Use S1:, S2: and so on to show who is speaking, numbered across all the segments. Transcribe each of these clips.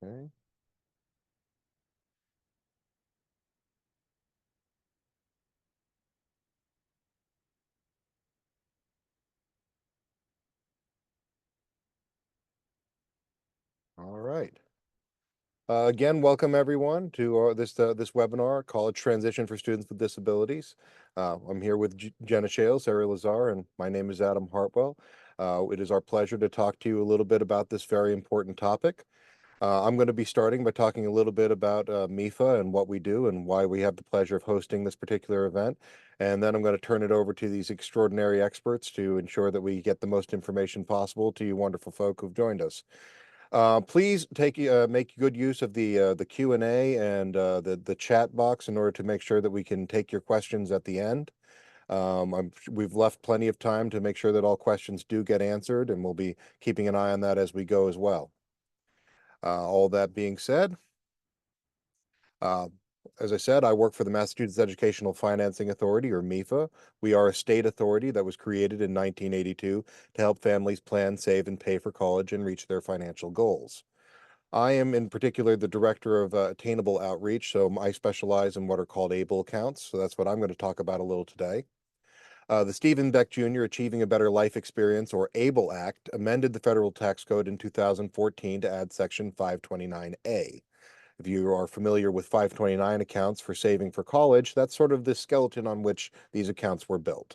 S1: Okay. All right. Again, welcome everyone to this webinar, College Transition for Students with Disabilities. I'm here with 𝘗𝘳𝘗𝘬𝘗𝘓, and my name is Adam Hartwell. It is our pleasure to talk to you a little bit about this very important topic. I'm going to be starting by talking a little bit about MEFA and what we do and why we have the pleasure of hosting this particular event. And then I'm going to turn it over to these extraordinary experts to ensure that we get the most information possible to you wonderful folk who've joined us. Please make good use of the Q&A and the chat box in order to make sure that we can take your questions at the end. We've left plenty of time to make sure that all questions do get answered, and we'll be keeping an eye on that as we go as well. All that being said, uh, as I said, I work for the Massachusetts Educational Financing Authority, or MEFA. We are a state authority that was created in 1982 to help families plan, save, and pay for college and reach their financial goals. I am in particular the director of attainable outreach, so I specialize in what are called ABLE accounts. So that's what I'm going to talk about a little today. The Stephen Beck Jr. Achieving a Better Life Experience, or ABLE Act, amended the federal tax code in 2014 to add Section 529A. If you are familiar with 529 accounts for saving for college, that's sort of the skeleton on which these accounts were built.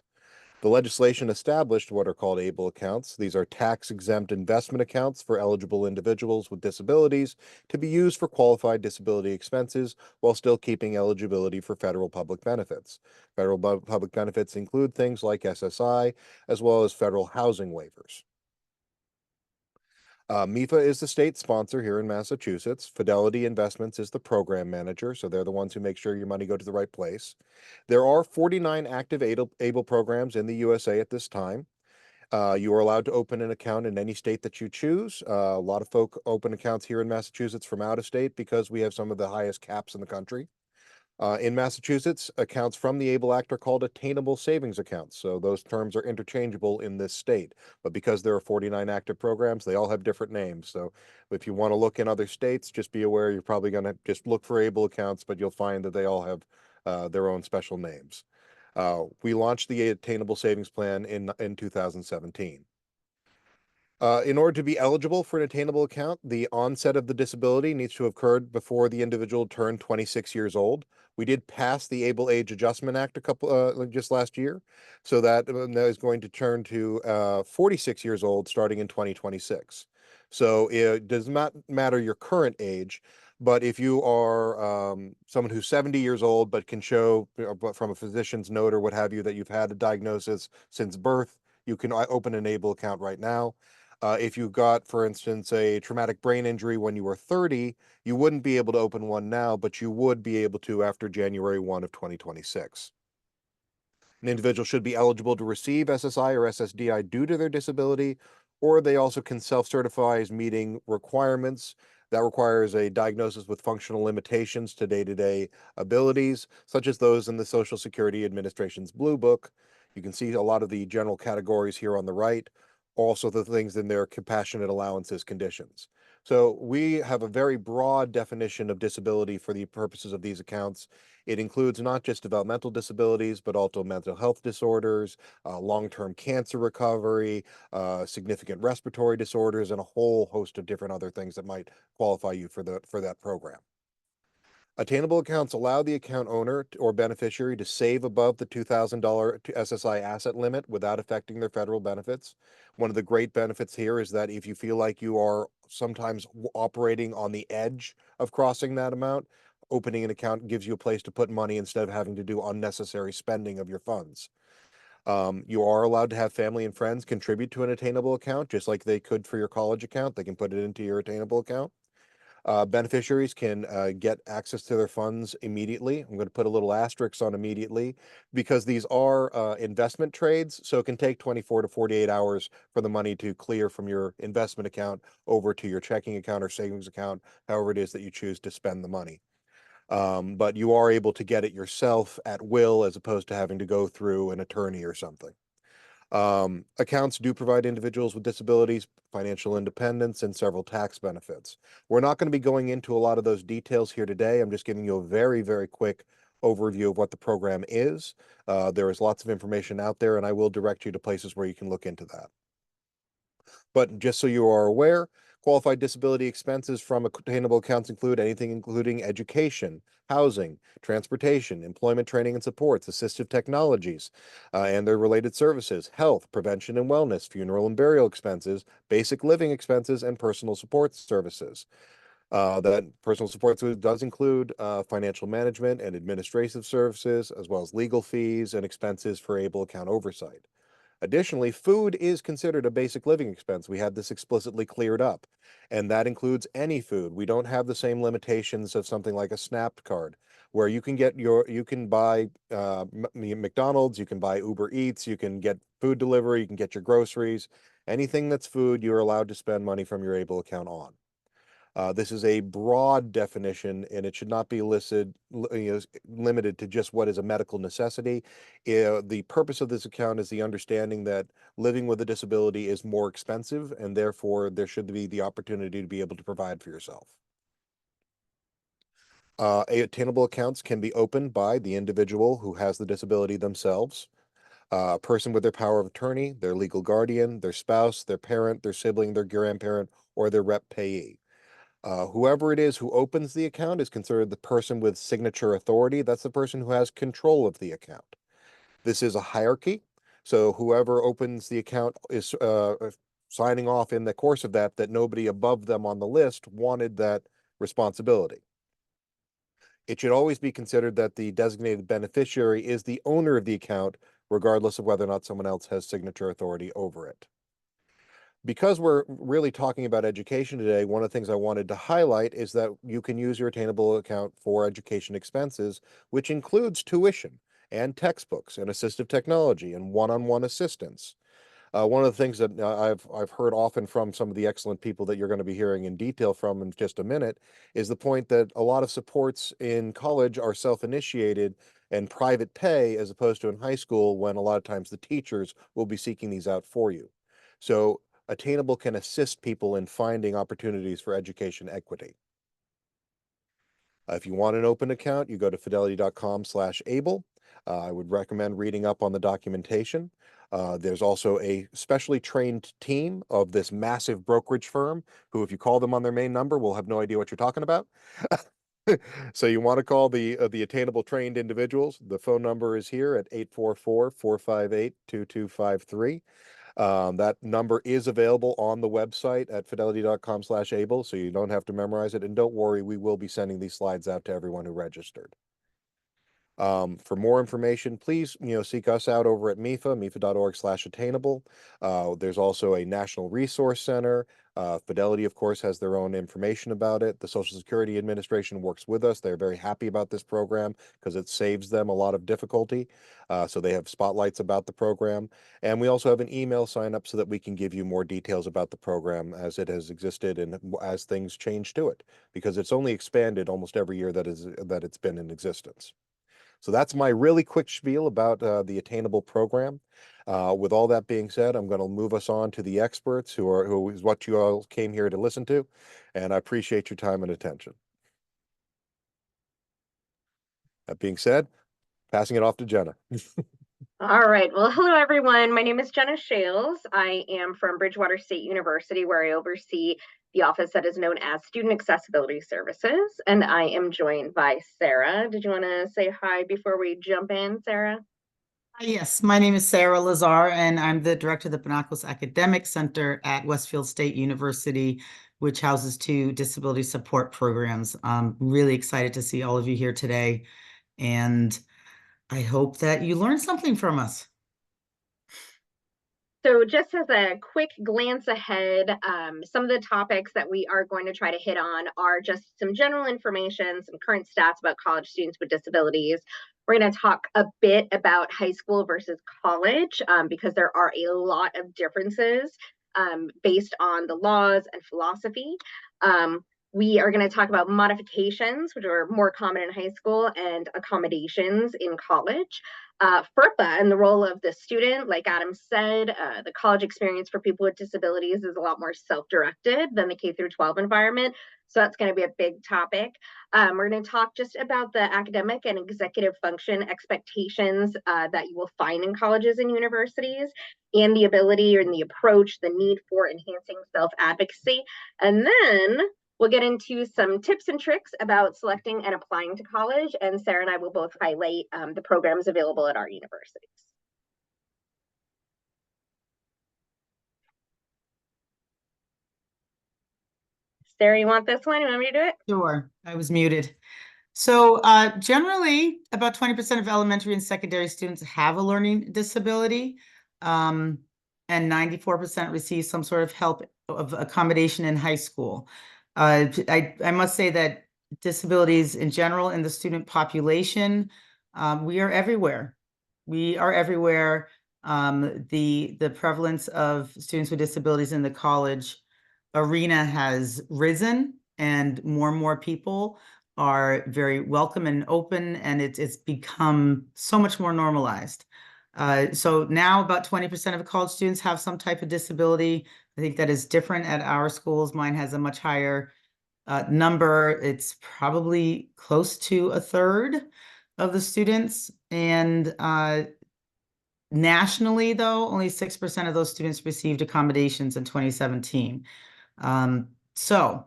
S1: The legislation established what are called ABLE accounts. These are tax-exempt investment accounts for eligible individuals with disabilities to be used for qualified disability expenses while still keeping eligibility for federal public benefits. Federal public benefits include things like SSI, as well as federal housing waivers. MEFA is the state sponsor here in Massachusetts. Fidelity Investments is the program manager, so they're the ones who make sure your money go to the right place. There are 49 active ABLE programs in the USA at this time. You are allowed to open an account in any state that you choose. A lot of folk open accounts here in Massachusetts from out of state because we have some of the highest caps in the country. In Massachusetts, accounts from the ABLE Act are called attainable savings accounts. So those terms are interchangeable in this state. But because there are 49 active programs, they all have different names. So if you want to look in other states, just be aware you're probably going to just look for ABLE accounts, but you'll find that they all have their own special names. We launched the Attainable Savings Plan in 2017. In order to be eligible for an attainable account, the onset of the disability needs to have occurred before the individual turned 26 years old. We did pass the Able Age Adjustment Act just last year, so that is going to turn to 46 years old starting in 2026. So it does not matter your current age, but if you are someone who's 70 years old but can show from a physician's note or what have you that you've had a diagnosis since birth, you can open an Able account right now. If you got, for instance, a traumatic brain injury when you were 30, you wouldn't be able to open one now, but you would be able to after January 1 of 2026. An individual should be eligible to receive SSI or SSDI due to their disability, or they also can self-certify as meeting requirements. That requires a diagnosis with functional limitations to day-to-day abilities, such as those in the Social Security Administration's Blue Book. You can see a lot of the general categories here on the right, also the things in their compassionate allowances conditions. So we have a very broad definition of disability for the purposes of these accounts. It includes not just developmental disabilities, but also mental health disorders, long-term cancer recovery, significant respiratory disorders, and a whole host of different other things that might qualify you for that program. Attainable accounts allow the account owner or beneficiary to save above the $2,000 SSI asset limit without affecting their federal benefits. One of the great benefits here is that if you feel like you are sometimes operating on the edge of crossing that amount, opening an account gives you a place to put money instead of having to do unnecessary spending of your funds. You are allowed to have family and friends contribute to an attainable account, just like they could for your college account. They can put it into your attainable account. Beneficiaries can get access to their funds immediately. I'm going to put a little asterisk on immediately because these are investment trades, so it can take 24 to 48 hours for the money to clear from your investment account over to your checking account or savings account, however it is that you choose to spend the money. But you are able to get it yourself at will as opposed to having to go through an attorney or something. Accounts do provide individuals with disabilities financial independence and several tax benefits. We're not going to be going into a lot of those details here today. I'm just giving you a very, very quick overview of what the program is. There is lots of information out there, and I will direct you to places where you can look into that. But just so you are aware, qualified disability expenses from attainable accounts include anything including education, housing, transportation, employment training and supports, assistive technologies, and their related services, health, prevention and wellness, funeral and burial expenses, basic living expenses, and personal support services. That personal support does include financial management and administrative services, as well as legal fees and expenses for able account oversight. Additionally, food is considered a basic living expense. We had this explicitly cleared up, and that includes any food. We don't have the same limitations of something like a SNAP card, where you can buy McDonald's, you can buy Uber Eats, you can get food delivery, you can get your groceries. Anything that's food, you're allowed to spend money from your able account on. This is a broad definition, and it should not be limited to just what is a medical necessity. The purpose of this account is the understanding that living with a disability is more expensive, and therefore there should be the opportunity to be able to provide for yourself. Attainable accounts can be opened by the individual who has the disability themselves, a person with their power of attorney, their legal guardian, their spouse, their parent, their sibling, their grandparent, or their rep payee. Whoever it is who opens the account is considered the person with signature authority. That's the person who has control of the account. This is a hierarchy. So whoever opens the account is signing off in the course of that nobody above them on the list wanted that responsibility. It should always be considered that the designated beneficiary is the owner of the account, regardless of whether or not someone else has signature authority over it. Because we're really talking about education today, one of the things I wanted to highlight is that you can use your attainable account for education expenses, which includes tuition and textbooks and assistive technology and one-on-one assistance. One of the things that I've heard often from some of the excellent people that you're going to be hearing in detail from in just a minute is the point that a lot of supports in college are self-initiated and private pay, as opposed to in high school, when a lot of times the teachers will be seeking these out for you. So Attainable can assist people in finding opportunities for education equity. If you want an open account, you go to fidelity.com/able. I would recommend reading up on the documentation. There's also a specially trained team of this massive brokerage firm who, if you call them on their main number, will have no idea what you're talking about. So you want to call the attainable trained individuals. The phone number is here at 844-458-2253. That number is available on the website at fidelity.com/able, so you don't have to memorize it. And don't worry, we will be sending these slides out to everyone who registered. For more information, please, seek us out over at MEFA, mefa.org/attainable. There's also a National Resource Center. Fidelity, of course, has their own information about it. The Social Security Administration works with us. They're very happy about this program because it saves them a lot of difficulty. So they have spotlights about the program. And we also have an email sign up so that we can give you more details about the program as it has existed and as things change to it, because it's only expanded almost every year that it's been in existence. So that's my really quick spiel about the Attainable program. With all that being said, I'm going to move us on to the experts who is what you all came here to listen to, and I appreciate your time and attention. That being said, passing it off to Jenna.
S2: All right. Well, hello, everyone. My name is 𝘗𝘳𝘦𝘱𝘢𝘳𝘪𝘯𝘨 I am from Bridgewater State University, where I oversee the office that is known as Student Accessibility Services, and I am joined by Sarah. Did you want to say hi before we jump in, Sarah?
S3: Yes, my name is Sarah Lazar, and I'm the director of the Binoculars Academic Center at Westfield State University, which houses 2 disability support programs. I'm really excited to see all of you here today, and I hope that you learned something from us.
S2: So just as a quick glance ahead, some of the topics that we are going to try to hit on are just some general information, some current stats about college students with disabilities. We're going to talk a bit about high school versus college, because there are a lot of differences based on the laws and philosophy. We are going to talk about modifications, which are more common in high school, and accommodations in college. FERPA and the role of the student, like Adam said, the college experience for people with disabilities is a lot more self-directed than the K through 12 environment. So that's going to be a big topic. We're going to talk just about the academic and executive function expectations that you will find in colleges and universities, and the ability and the approach, the need for enhancing self-advocacy. And then we'll get into some tips and tricks about selecting and applying to college, and Sarah and I will both highlight the programs available at our universities. Sarah, you want this one? You want me to do it?
S3: Sure, I was muted. So generally, about 20% of elementary and secondary students have a learning disability, and 94% receive some sort of help of accommodation in high school. I must say that disabilities in general in the student population, we are everywhere. We are everywhere. The prevalence of students with disabilities in the college arena has risen, and more people are very welcome and open, and it's become so much more normalized. So now about 20% of college students have some type of disability. I think that is different at our schools. Mine has a much higher number. It's probably close to a third of the students. And nationally, though, only 6% of those students received accommodations in 2017. So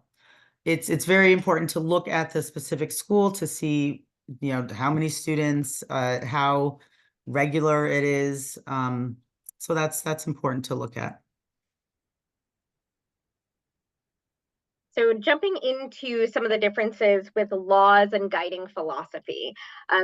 S3: it's very important to look at the specific school to see, how many students, how regular it is. So that's important to look at.
S2: So jumping into some of the differences with laws and guiding philosophy,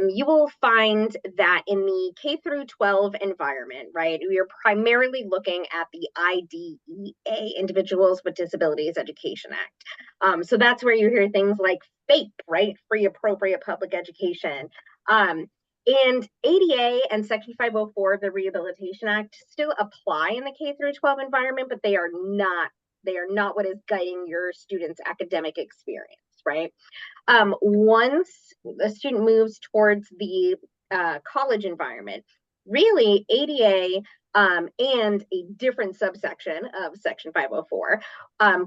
S2: you will find that in the K through 12 environment, right, we are primarily looking at the IDEA, Individuals with Disabilities Education Act. So that's where you hear things like FAPE, right, Free Appropriate Public Education. And ADA and Section 504 of the Rehabilitation Act still apply in the K through 12 environment, but they are not what is guiding your student's academic experience, right? Once a student moves towards the college environment, really ADA and a different subsection of Section 504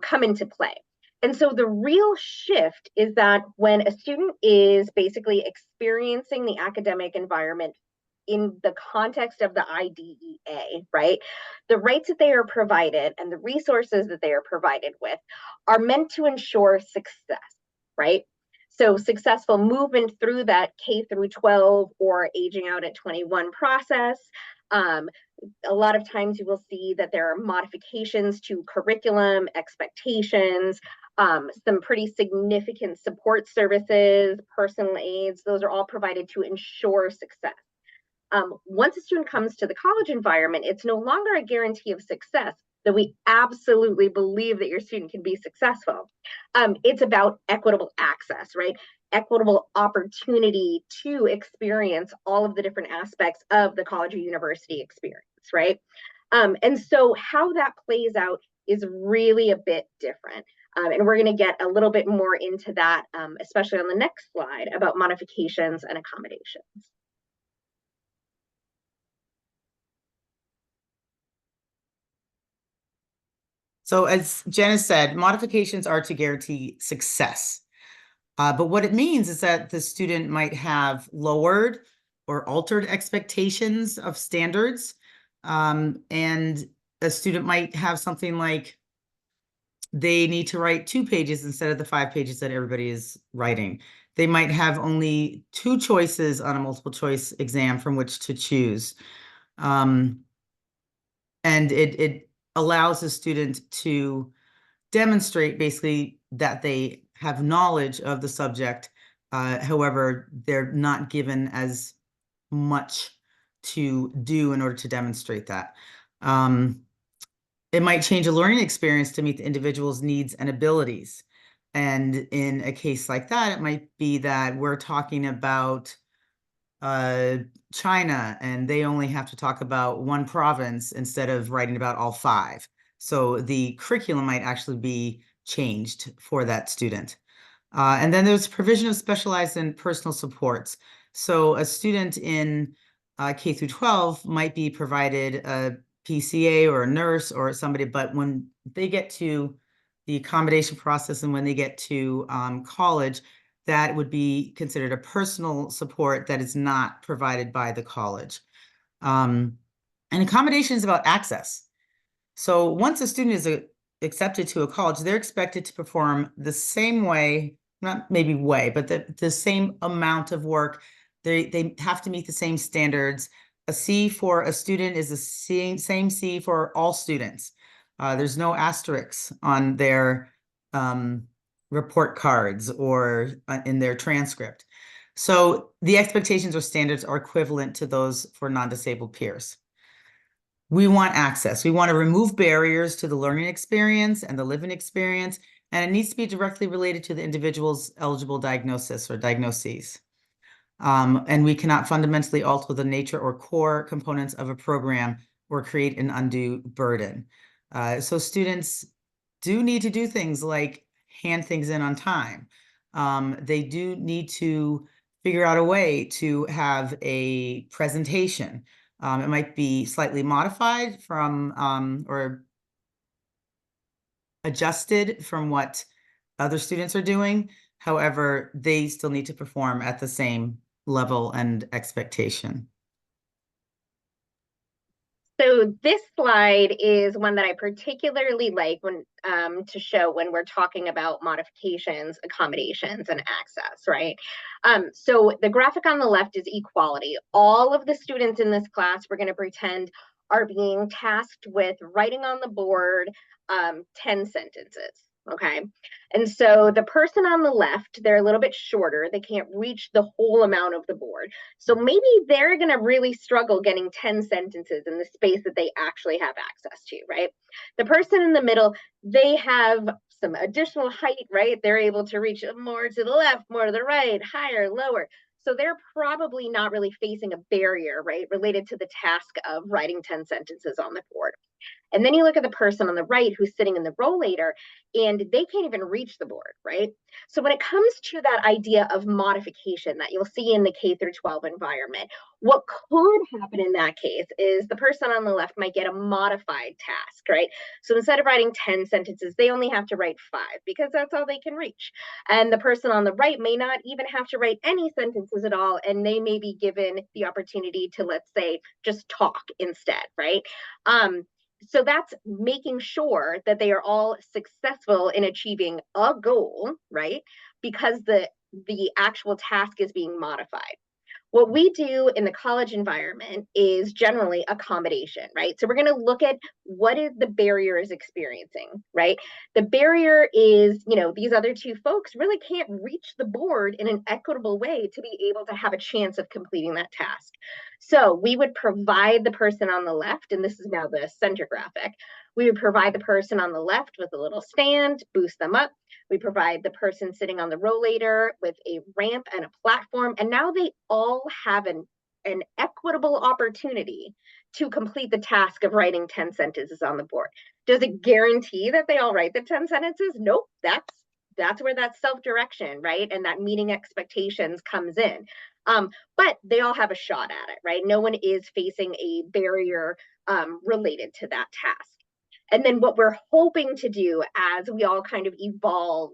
S2: come into play. And so the real shift is that when a student is basically experiencing the academic environment in the context of the IDEA, right, the rights that they are provided and the resources that they are provided with are meant to ensure success, right? So successful movement through that K through 12 or aging out at 21 process. A lot of times you will see that there are modifications to curriculum, expectations, some pretty significant support services, personal aids. Those are all provided to ensure success. Once a student comes to the college environment, it's no longer a guarantee of success, though we absolutely believe that your student can be successful. It's about equitable access, right? Equitable opportunity to experience all of the different aspects of the college or university experience, right? And so how that plays out is really a bit different. And we're going to get a little bit more into that, especially on the next slide, about modifications and accommodations.
S3: So as Jenna said, modifications are to guarantee success. But what it means is that the student might have lowered or altered expectations of standards. And a student might have something like they need to write 2 pages instead of the 5 pages that everybody is writing. They might have only 2 choices on a multiple choice exam from which to choose. And it allows the student to demonstrate basically that they have knowledge of the subject. However, they're not given as much to do in order to demonstrate that. It might change a learning experience to meet the individual's needs and abilities. And in a case like that, it might be that we're talking about China, and they only have to talk about 1 province instead of writing about all 5. So the curriculum might actually be changed for that student. And then there's provision of specialized and personal supports. So a student in K through 12 might be provided a PCA or a nurse or somebody, but when they get to the accommodation process and when they get to college, that would be considered a personal support that is not provided by the college. And accommodation is about access. So once a student is accepted to a college, they're expected to perform the same way, not maybe way, but the same amount of work. They have to meet the same standards. A C for a student is the same C for all students. There's no asterisks on their report cards or in their transcript. So the expectations or standards are equivalent to those for non-disabled peers. We want access. We want to remove barriers to the learning experience and the living experience, and it needs to be directly related to the individual's eligible diagnosis or diagnoses. And we cannot fundamentally alter the nature or core components of a program or create an undue burden. So students do need to do things like hand things in on time. They do need to figure out a way to have a presentation. It might be slightly modified from or adjusted from what other students are doing. However, they still need to perform at the same level and expectation.
S2: So this slide is one that I particularly like when to show when we're talking about modifications, accommodations, and access, right? So the graphic on the left is equality. All of the students in this class, we're going to pretend, are being tasked with writing on the board 10 sentences. Okay. And so the person on the left, they're a little bit shorter. They can't reach the whole amount of the board. So maybe they're going to really struggle getting 10 sentences in the space that they actually have access to, right? The person in the middle, they have some additional height, right? They're able to reach more to the left, more to the right, higher, lower. So they're probably not really facing a barrier, right, related to the task of writing 10 sentences on the board. And then you look at the person on the right who's sitting in the rollator and they can't even reach the board, right? So when it comes to that idea of modification that you'll see in the K through 12 environment, what could happen in that case is the person on the left might get a modified task, right? So instead of writing 10 sentences, they only have to write 5 because that's all they can reach. And the person on the right may not even have to write any sentences at all, and they may be given the opportunity to, let's say, just talk instead, right? So that's making sure that they are all successful in achieving a goal, right? Because the actual task is being modified. What we do in the college environment is generally accommodation, right? So we're going to look at what is the barrier is experiencing, right? The barrier is, these other two folks really can't reach the board in an equitable way to be able to have a chance of completing that task. So we would provide the person on the left, and this is now the center graphic, we would provide the person on the left with a little stand, boost them up. We provide the person sitting on the rollator with a ramp and a platform, and now they all have an equitable opportunity to complete the task of writing 10 sentences on the board. Does it guarantee that they all write the 10 sentences? Nope, that's where that self-direction, right, and that meeting expectations comes in. But they all have a shot at it, right? No one is facing a barrier related to that task. And then what we're hoping to do as we all kind of evolve,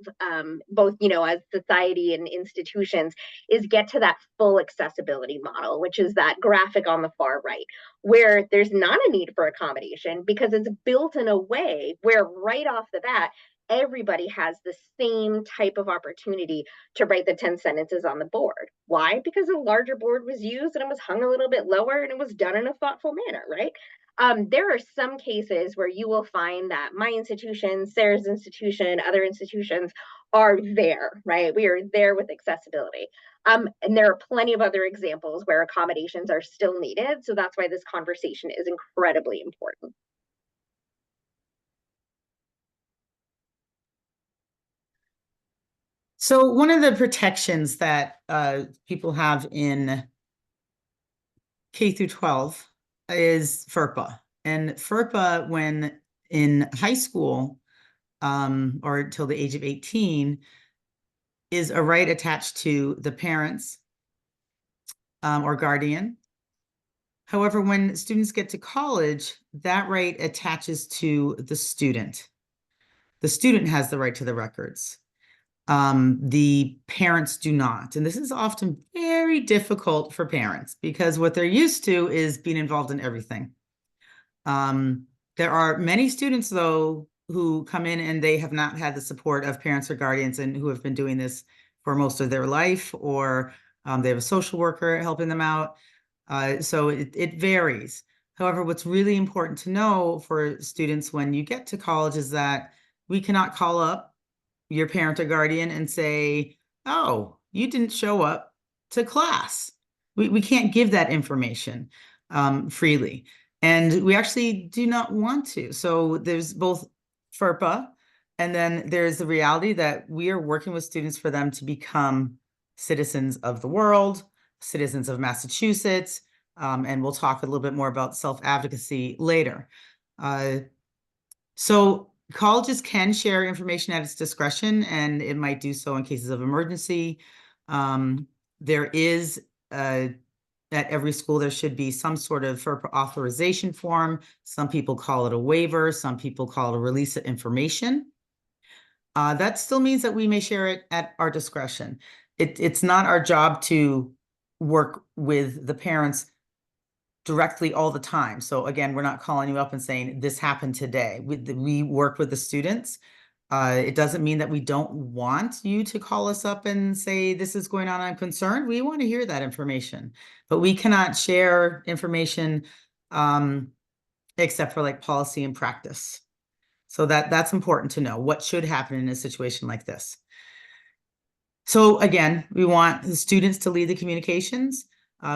S2: both, as society and institutions, is get to that full accessibility model, which is that graphic on the far right, where there's not a need for accommodation because it's built in a way where right off the bat, everybody has the same type of opportunity to write the 10 sentences on the board. Why? Because a larger board was used and it was hung a little bit lower and it was done in a thoughtful manner, right? There are some cases where you will find that my institution, Sarah's institution, other institutions are there, right? We are there with accessibility. And there are plenty of other examples where accommodations are still needed. So that's why this conversation is incredibly important.
S3: So one of the protections that people have in K through 12 is FERPA. And FERPA, when in high school, or until the age of 18 is a right attached to the parents or guardian. However, when students get to college, that right attaches to the student. The student has the right to the records. The parents do not. And this is often very difficult for parents because what they're used to is being involved in everything. There are many students, though, who come in and they have not had the support of parents or guardians and who have been doing this for most of their life, or they have a social worker helping them out. So it varies. However, what's really important to know for students when you get to college is that we cannot call up your parent or guardian and say, oh, you didn't show up to class. We can't give that information freely. And we actually do not want to. So there's both FERPA, and then there's the reality that we are working with students for them to become citizens of the world, citizens of Massachusetts, and we'll talk a little bit more about self-advocacy later. So colleges can share information at its discretion, and it might do so in cases of emergency. There is, at every school, there should be some sort of FERPA authorization form. Some people call it a waiver. Some people call it a release of information. That still means that we may share it at our discretion. It's not our job to work with the parents directly all the time. So again, we're not calling you up and saying, this happened today. We work with the students. It doesn't mean that we don't want you to call us up and say, this is going on, I'm concerned. We want to hear that information, but we cannot share information except for like policy and practice. So that's important to know what should happen in a situation like this. So again, we want the students to lead the communications.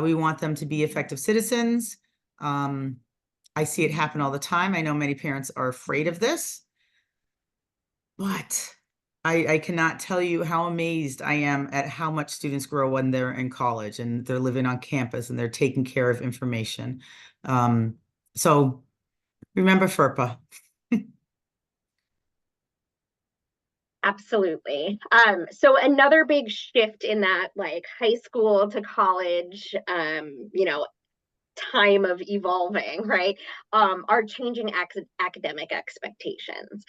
S3: We want them to be effective citizens. I see it happen all the time. I know many parents are afraid of this, but I cannot tell you how amazed I am at how much students grow when they're in college and they're living on campus and they're taking care of information. So remember FERPA.
S2: Absolutely. So another big shift in that like high school to college, time of evolving, right, are changing academic expectations.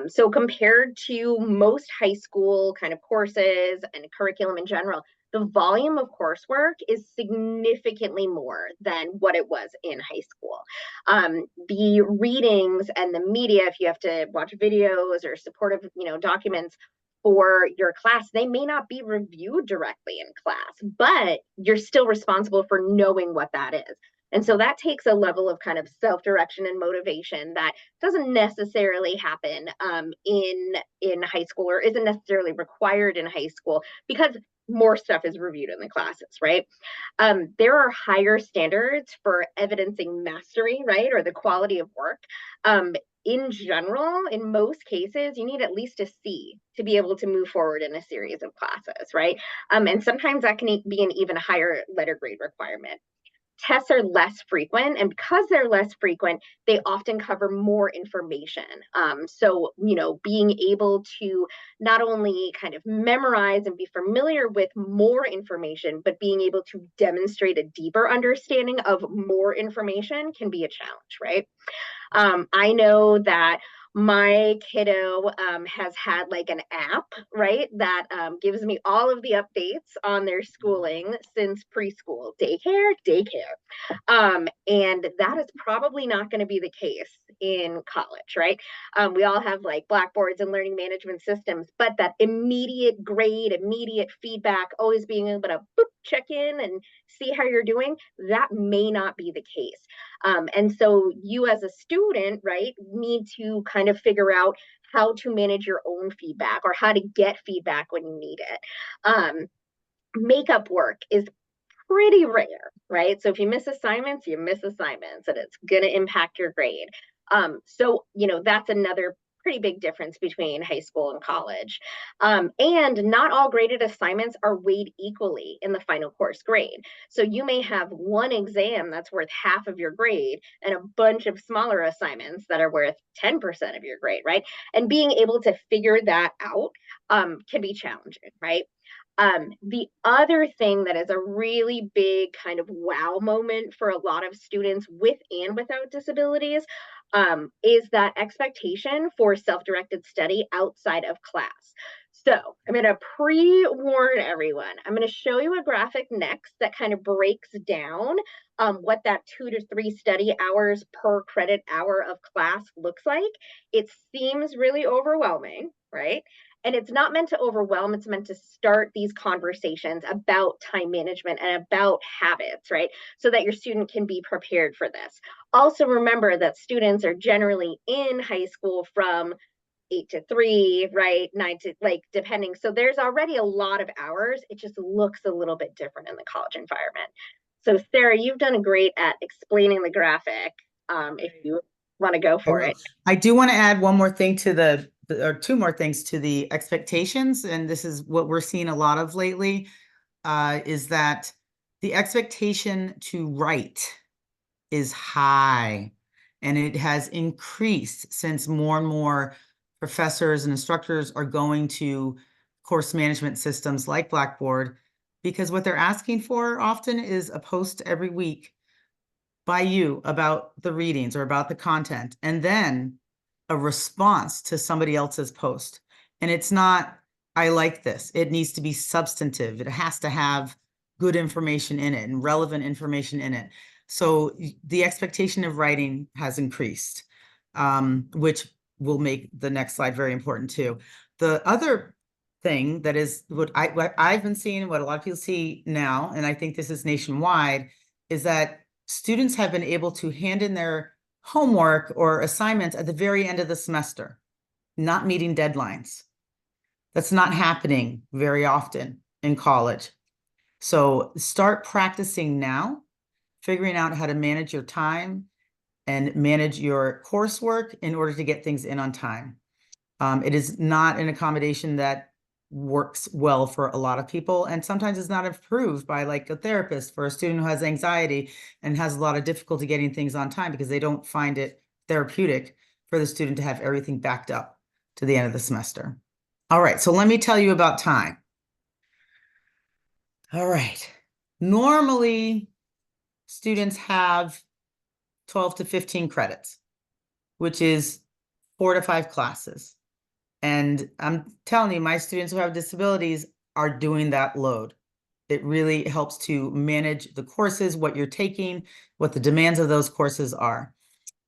S2: So compared to most high school kind of courses and curriculum in general, the volume of coursework is significantly more than what it was in high school. The readings and the media, if you have to watch videos or supportive, documents for your class, they may not be reviewed directly in class, but you're still responsible for knowing what that is. And so that takes a level of kind of self-direction and motivation that doesn't necessarily happen in high school, or isn't necessarily required in high school, because more stuff is reviewed in the classes, right? There are higher standards for evidencing mastery, right, or the quality of work. In general, in most cases, you need at least a C to be able to move forward in a series of classes, right? And sometimes that can be an even higher letter grade requirement. Tests are less frequent, and because they're less frequent, they often cover more information. So, being able to not only kind of memorize and be familiar with more information, but being able to demonstrate a deeper understanding of more information can be a challenge, right? I know that my kiddo has had like an app, right, that gives me all of the updates on their schooling since preschool, daycare. And that is probably not going to be the case in college, right? We all have like blackboards and learning management systems, but that immediate grade, immediate feedback, always being able to boop, check in and see how you're doing, that may not be the case. And so you as a student, right, need to kind of figure out how to manage your own feedback, or how to get feedback when you need it. Makeup work is pretty rare, right? So if you miss assignments, you miss assignments, and it's going to impact your grade. So, that's another pretty big difference between high school and college. And not all graded assignments are weighed equally in the final course grade. So you may have one exam that's worth half of your grade and a bunch of smaller assignments that are worth 10% of your grade, right? And being able to figure that out can be challenging, right? The other thing that is a really big kind of wow moment for a lot of students with and without disabilities is that expectation for self-directed study outside of class. So I'm going to pre-warn everyone. I'm going to show you a graphic next that kind of breaks down what that 2 to 3 study hours per credit hour of class looks like. It seems really overwhelming, right? And it's not meant to overwhelm, it's meant to start these conversations about time management and about habits, right? So that your student can be prepared for this. Also remember that students are generally in high school from 8 to 3, right? 9 to, like, depending. So there's already a lot of hours. It just looks a little bit different in the college environment. So Sarah, you've done great at explaining the graphic. If you want to go for it.
S3: I do want to add one more thing to or two more things to the expectations. And this is what we're seeing a lot of lately, is that the expectation to write is high, and it has increased since more and more professors and instructors are going to course management systems like Blackboard, because what they're asking for often is a post every week by you about the readings or about the content, and then a response to somebody else's post. And it's not, I like this. It needs to be substantive. It has to have good information in it and relevant information in it. So the expectation of writing has increased, which will make the next slide very important too. The other thing that is what I've been seeing, what a lot of people see now, and I think this is nationwide, is that students have been able to hand in their homework or assignments at the very end of the semester, not meeting deadlines. That's not happening very often in college. So start practicing now, figuring out how to manage your time and manage your coursework in order to get things in on time. It is not an accommodation that works well for a lot of people, and sometimes it's not approved by like a therapist for a student who has anxiety and has a lot of difficulty getting things on time because they don't find it therapeutic for the student to have everything backed up to the end of the semester. All right, so let me tell you about time. All right, normally students have 12 to 15 credits, which is 4 to 5 classes. And I'm telling you, my students who have disabilities are doing that load. It really helps to manage the courses, what you're taking, what the demands of those courses are.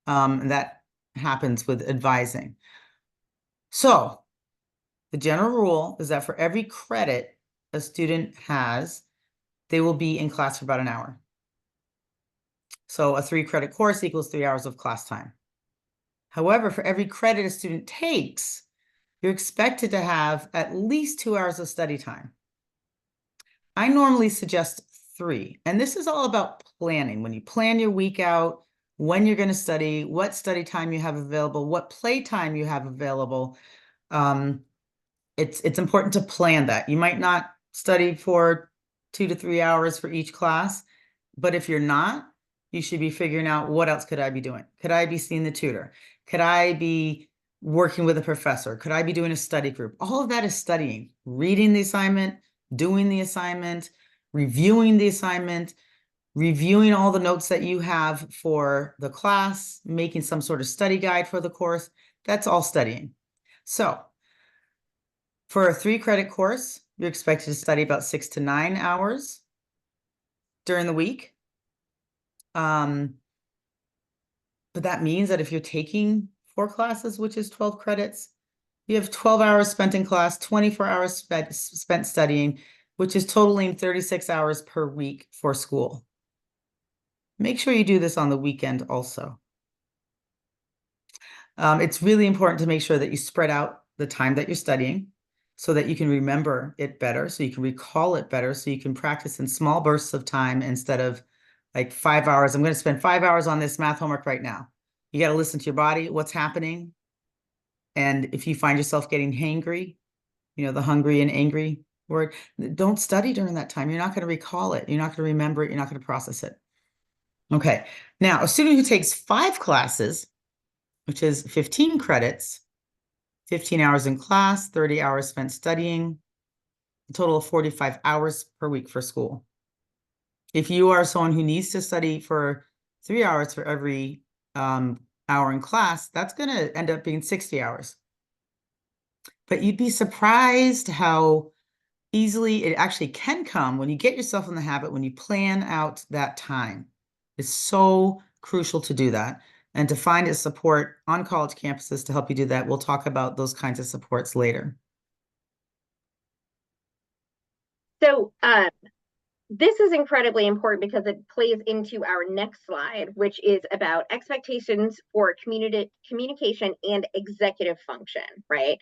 S3: And that happens with advising. So the general rule is that for every credit a student has, they will be in class for about an hour. So a 3-credit course equals 3 hours of class time. However, for every credit a student takes, you're expected to have at least 2 hours of study time. I normally suggest 3, and this is all about planning. When you plan your week out, when you're going to study, what study time you have available, what play time you have available, it's important to plan that. You might not study for 2 to 3 hours for each class, but if you're not, you should be figuring out, what else could I be doing? Could I be seeing the tutor? Could I be working with a professor? Could I be doing a study group? All of that is studying, reading the assignment, doing the assignment, reviewing the assignment, reviewing all the notes that you have for the class, making some sort of study guide for the course. That's all studying. So for a 3-credit course, you're expected to study about 6 to 9 hours during the week. But that means that if you're taking 4 classes, which is 12 credits, you have 12 hours spent in class, 24 hours spent studying, which is totaling 36 hours per week for school. Make sure you do this on the weekend also. It's really important to make sure that you spread out the time that you're studying so that you can remember it better, so you can recall it better, so you can practice in small bursts of time instead of like 5 hours. I'm going to spend 5 hours on this math homework right now. You got to listen to your body, what's happening, And if you find yourself getting hangry, you know, the hungry and angry word, don't study during that time. You're not going to recall it. You're not going to remember it. You're not going to process it. Okay. Now, a student who takes 5 classes, which is 15 credits, 15 hours in class, 30 hours spent studying, a total of 45 hours per week for school. If you are someone who needs to study for 3 hours for every hour in class, that's going to end up being 60 hours. But you'd be surprised how easily it actually can come when you get yourself in the habit, when you plan out that time. It's so crucial to do that and to find a support on college campuses to help you do that. We'll talk about those kinds of supports later.
S2: So this is incredibly important because it plays into our next slide, which is about expectations for communication and executive function, right?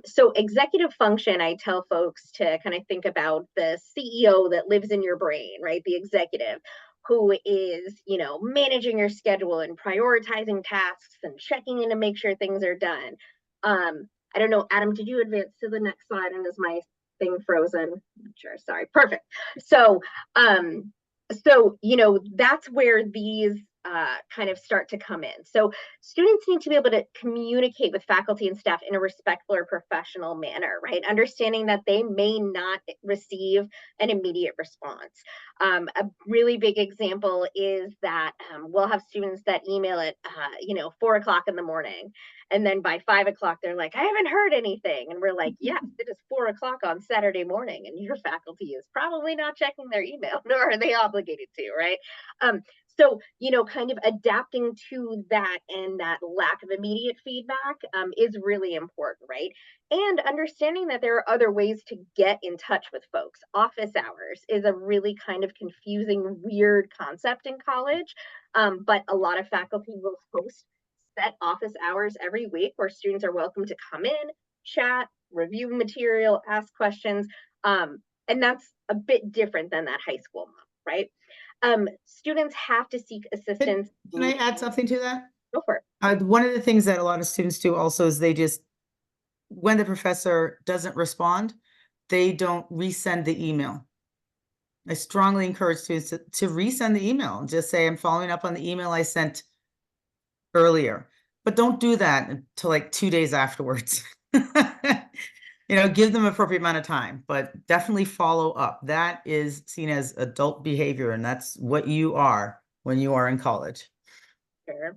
S2: So executive function, I tell folks to kind of think about the CEO that lives in your brain, right? The executive who is, you know, managing your schedule and prioritizing tasks and checking in to make sure things are done. I don't know, Adam, did you advance to the next slide? And is my thing frozen? Sure, sorry, perfect. So you know, that's where these kind of start to come in. So students need to be able to communicate with faculty and staff in a respectful or professional manner, right? Understanding that they may not receive an immediate response. A really big example is that we'll have students that email at, you know, 4 o'clock in the morning. And then by 5 o'clock, they're like, I haven't heard anything. And we're like, yes, it is 4 o'clock on Saturday morning. And your faculty is probably not checking their email, nor are they obligated to, right? So, you know, kind of adapting to that and that lack of immediate feedback is really important, right? And understanding that there are other ways to get in touch with folks. Office hours is a really kind of confusing, weird concept in college, but a lot of faculty will host set office hours every week where students are welcome to come in, chat, review material, ask questions. And that's a bit different than that high school model, right? Students have to seek assistance.
S3: Can I add something to that?
S2: Go for it.
S3: One of the things that a lot of students do also is they just, when the professor doesn't respond, they don't resend the email. I strongly encourage students to resend the email and just say, I'm following up on the email I sent earlier, but don't do that until like 2 days afterwards. You know, give them appropriate amount of time, but definitely follow up. That is seen as adult behavior, and that's what you are when you are in college.
S2: Sure.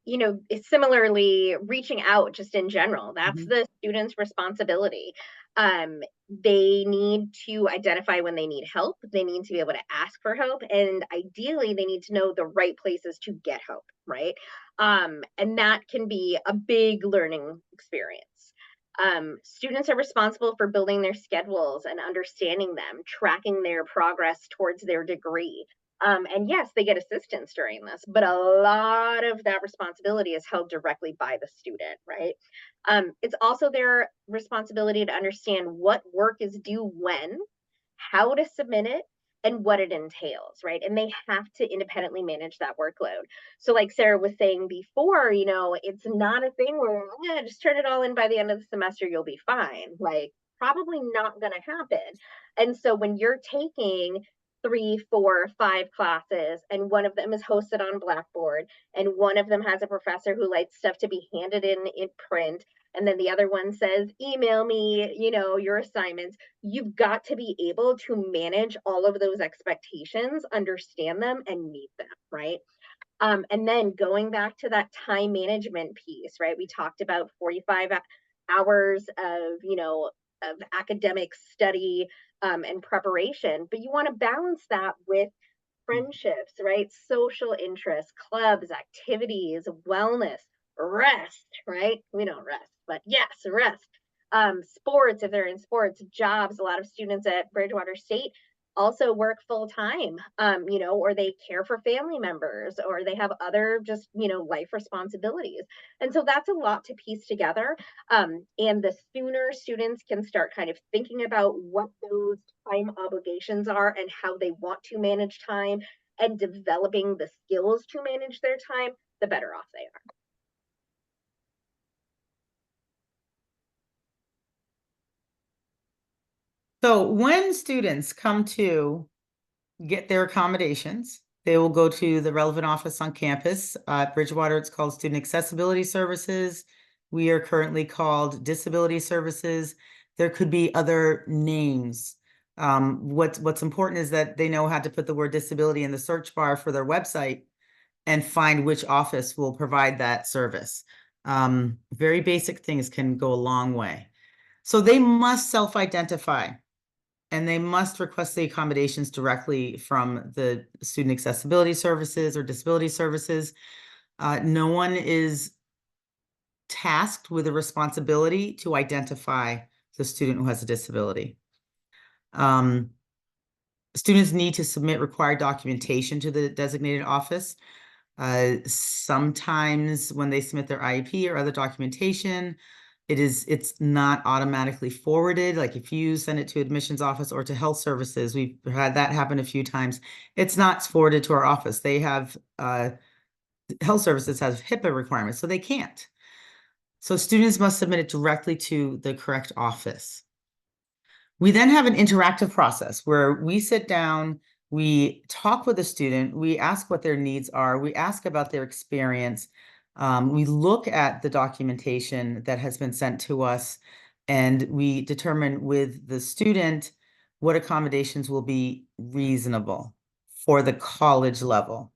S2: You know, similarly, reaching out just in general, that's the student's responsibility. They need to identify when they need help. They need to be able to ask for help. And ideally, they need to know the right places to get help, right? And that can be a big learning experience. Students are responsible for building their schedules and understanding them, tracking their progress towards their degree. And yes, they get assistance during this, but a lot of that responsibility is held directly by the student, right? It's also their responsibility to understand what work is due when, how to submit it, and what it entails, right? And they have to independently manage that workload. So like Sarah was saying before, you know, it's not a thing where, yeah, just turn it all in by the end of the semester, you'll be fine. Like, probably not going to happen. And so when you're taking 3, 4, 5 classes, and one of them is hosted on Blackboard, and one of them has a professor who likes stuff to be handed in print, and then the other one says, email me, you know, your assignments. You've got to be able to manage all of those expectations, understand them, and meet them, right? And then going back to that time management piece, right? We talked about 45 hours of, you know, of academic study and preparation, but you want to balance that with friendships, right? Social interests, clubs, activities, wellness, rest, right? We don't rest, but yes, rest. Sports, if they're in sports, jobs. A lot of students at Bridgewater State also work full time, you know, or they care for family members, or they have other just, you know, life responsibilities. And so that's a lot to piece together. And the sooner students can start kind of thinking about what those time obligations are and how they want to manage time and developing the skills to manage their time, the better off they are.
S3: So when students come to get their accommodations, they will go to the relevant office on campus. At Bridgewater, it's called Student Accessibility Services. We are currently called Disability Services. There could be other names. What's important is that they know how to put the word disability in the search bar for their website and find which office will provide that service. Very basic things can go a long way. So they must self-identify and they must request the accommodations directly from the Student Accessibility Services or Disability Services. No one is tasked with the responsibility to identify the student who has a disability. Students need to submit required documentation to the designated office. Sometimes when they submit their IEP or other documentation, it's not automatically forwarded. Like if you send it to admissions office or to health services, we've had that happen a few times. It's not forwarded to our office. They have health services has HIPAA requirements, so they can't. So students must submit it directly to the correct office. We then have an interactive process where we sit down, we talk with the student, we ask what their needs are, we ask about their experience, we look at the documentation that has been sent to us, and we determine with the student what accommodations will be reasonable for the college level.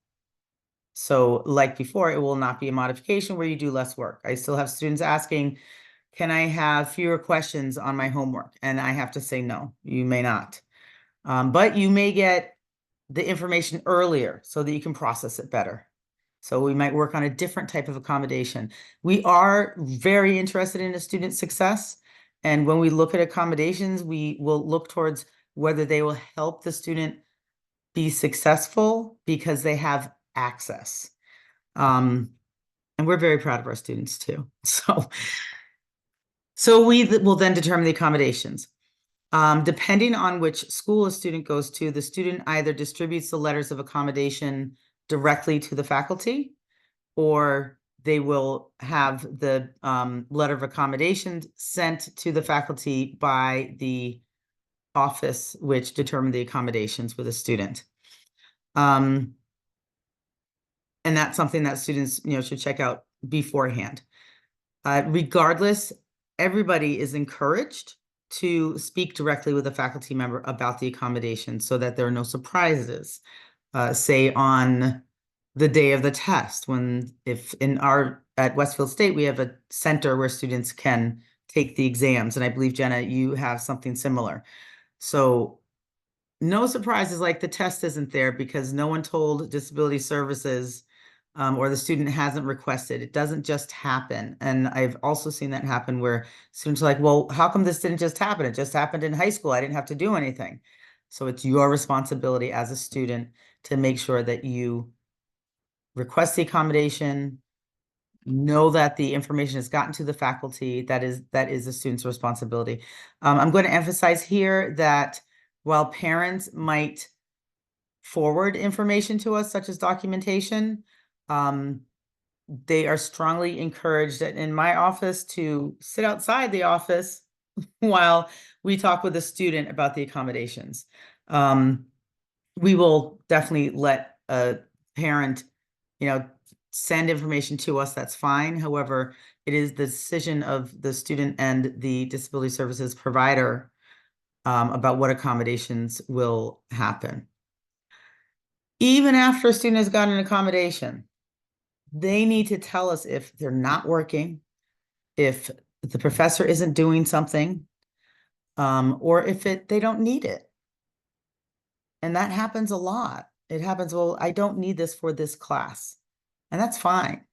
S3: So like before, it will not be a modification where you do less work. I still have students asking, can I have fewer questions on my homework? And I have to say, no, you may not. But you may get the information earlier so that you can process it better. So we might work on a different type of accommodation. We are very interested in a student's success. And when we look at accommodations, we will look towards whether they will help the student be successful because they have access. And we're very proud of our students too. So we will then determine the accommodations. Depending on which school a student goes to, the student either distributes the letters of accommodation directly to the faculty, or they will have the letter of accommodation sent to the faculty by the office which determined the accommodations with a student. And that's something that students, should check out beforehand. Regardless, everybody is encouraged to speak directly with a faculty member about the accommodation so that there are no surprises. Say on the day of the test, at Westfield State, we have a center where students can take the exams. And I believe, Jenna, you have something similar. So no surprises, like the test isn't there because no one told Disability Services or the student hasn't requested. It doesn't just happen. And I've also seen that happen where students are like, well, how come this didn't just happen? It just happened in high school. I didn't have to do anything. So it's your responsibility as a student to make sure that you request the accommodation, know that the information has gotten to the faculty. That is the student's responsibility. I'm going to emphasize here that while parents might forward information to us, such as documentation, they are strongly encouraged in my office to sit outside the office while we talk with the student about the accommodations. We will definitely let a parent, send information to us. That's fine. However, it is the decision of the student and the disability services provider about what accommodations will happen. Even after a student has gotten an accommodation, they need to tell us if they're not working, if the professor isn't doing something, or if they don't need it. And that happens a lot. It happens, well, I don't need this for this class, and that's fine.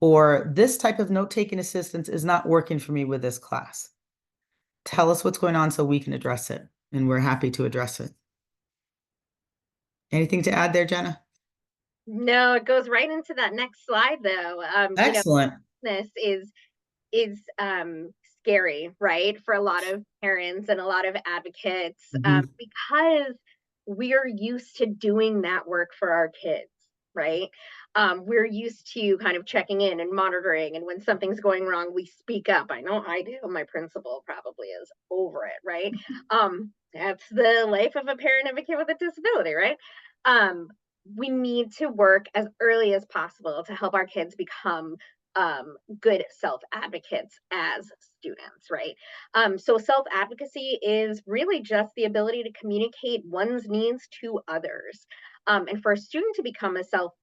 S3: Or this type of note-taking assistance is not working for me with this class. Tell us what's going on so we can address it, and we're happy to address it. Anything to add there, Jenna?
S2: No, it goes right into that next slide though.
S3: Excellent.
S2: This is scary, right? For a lot of parents and a lot of advocates, because we're used to doing that work for our kids, right? We're used to kind of checking in and monitoring, and when something's going wrong, we speak up. I know I do. My principal probably is over it, right? That's the life of a parent of a kid with a disability, right? We need to work as early as possible to help our kids become good self-advocates as students, right? So self-advocacy is really just the ability to communicate one's needs to others. And for a student to become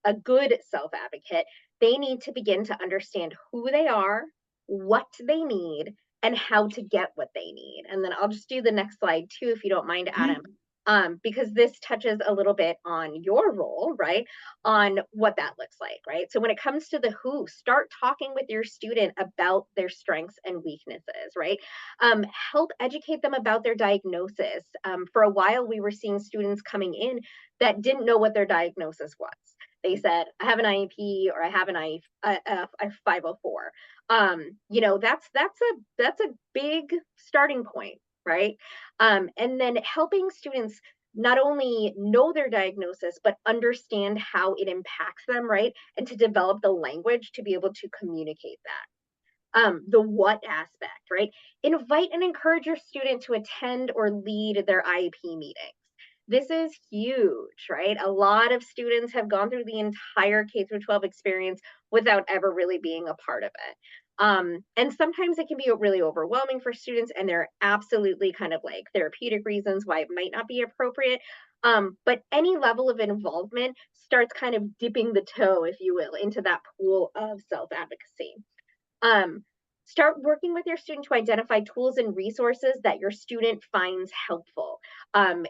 S2: a good self-advocate, they need to begin to understand who they are, what they need, and how to get what they need. And then I'll just do the next slide too, if you don't mind, Adam, because this touches a little bit on your role, right? On what that looks like, right? So when it comes to the who, start talking with your student about their strengths and weaknesses, right? Help educate them about their diagnosis. For a while, we were seeing students coming in that didn't know what their diagnosis was. They said, I have an IEP or I have a 504. You know, that's a big starting point, right? And then helping students not only know their diagnosis, but understand how it impacts them, right? And to develop the language to be able to communicate that. The what aspect, right? Invite and encourage your student to attend or lead their IEP meetings. This is huge, right? A lot of students have gone through the entire K-12 experience without ever really being a part of it. And sometimes it can be really overwhelming for students, and there are absolutely kind of like therapeutic reasons why it might not be appropriate. But any level of involvement starts kind of dipping the toe, if you will, into that pool of self-advocacy. Start working with your student to identify tools and resources that your student finds helpful.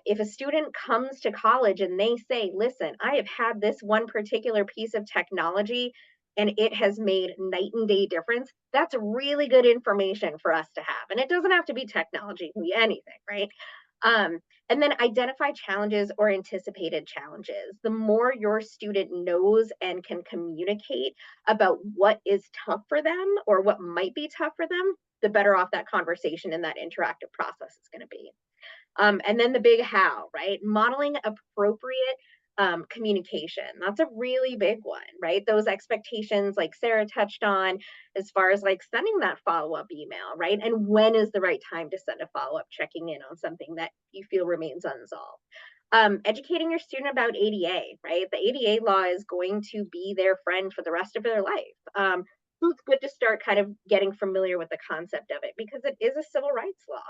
S2: If a student comes to college and they say, listen, I have had this one particular piece of technology and it has made night and day difference, that's really good information for us to have. And it doesn't have to be technology, it can be anything, right? And then identify challenges or anticipated challenges. The more your student knows and can communicate about what is tough for them or what might be tough for them, the better off that conversation and that interactive process is going to be. And then the big how, right? Modeling appropriate communication. That's a really big one, right? Those expectations, like Sarah touched on, as far as like sending that follow-up email, right? And when is the right time to send a follow-up, checking in on something that you feel remains unresolved. Educating your student about ADA, right? The ADA law is going to be their friend for the rest of their life. So it's good to start kind of getting familiar with the concept of it because it is a civil rights law.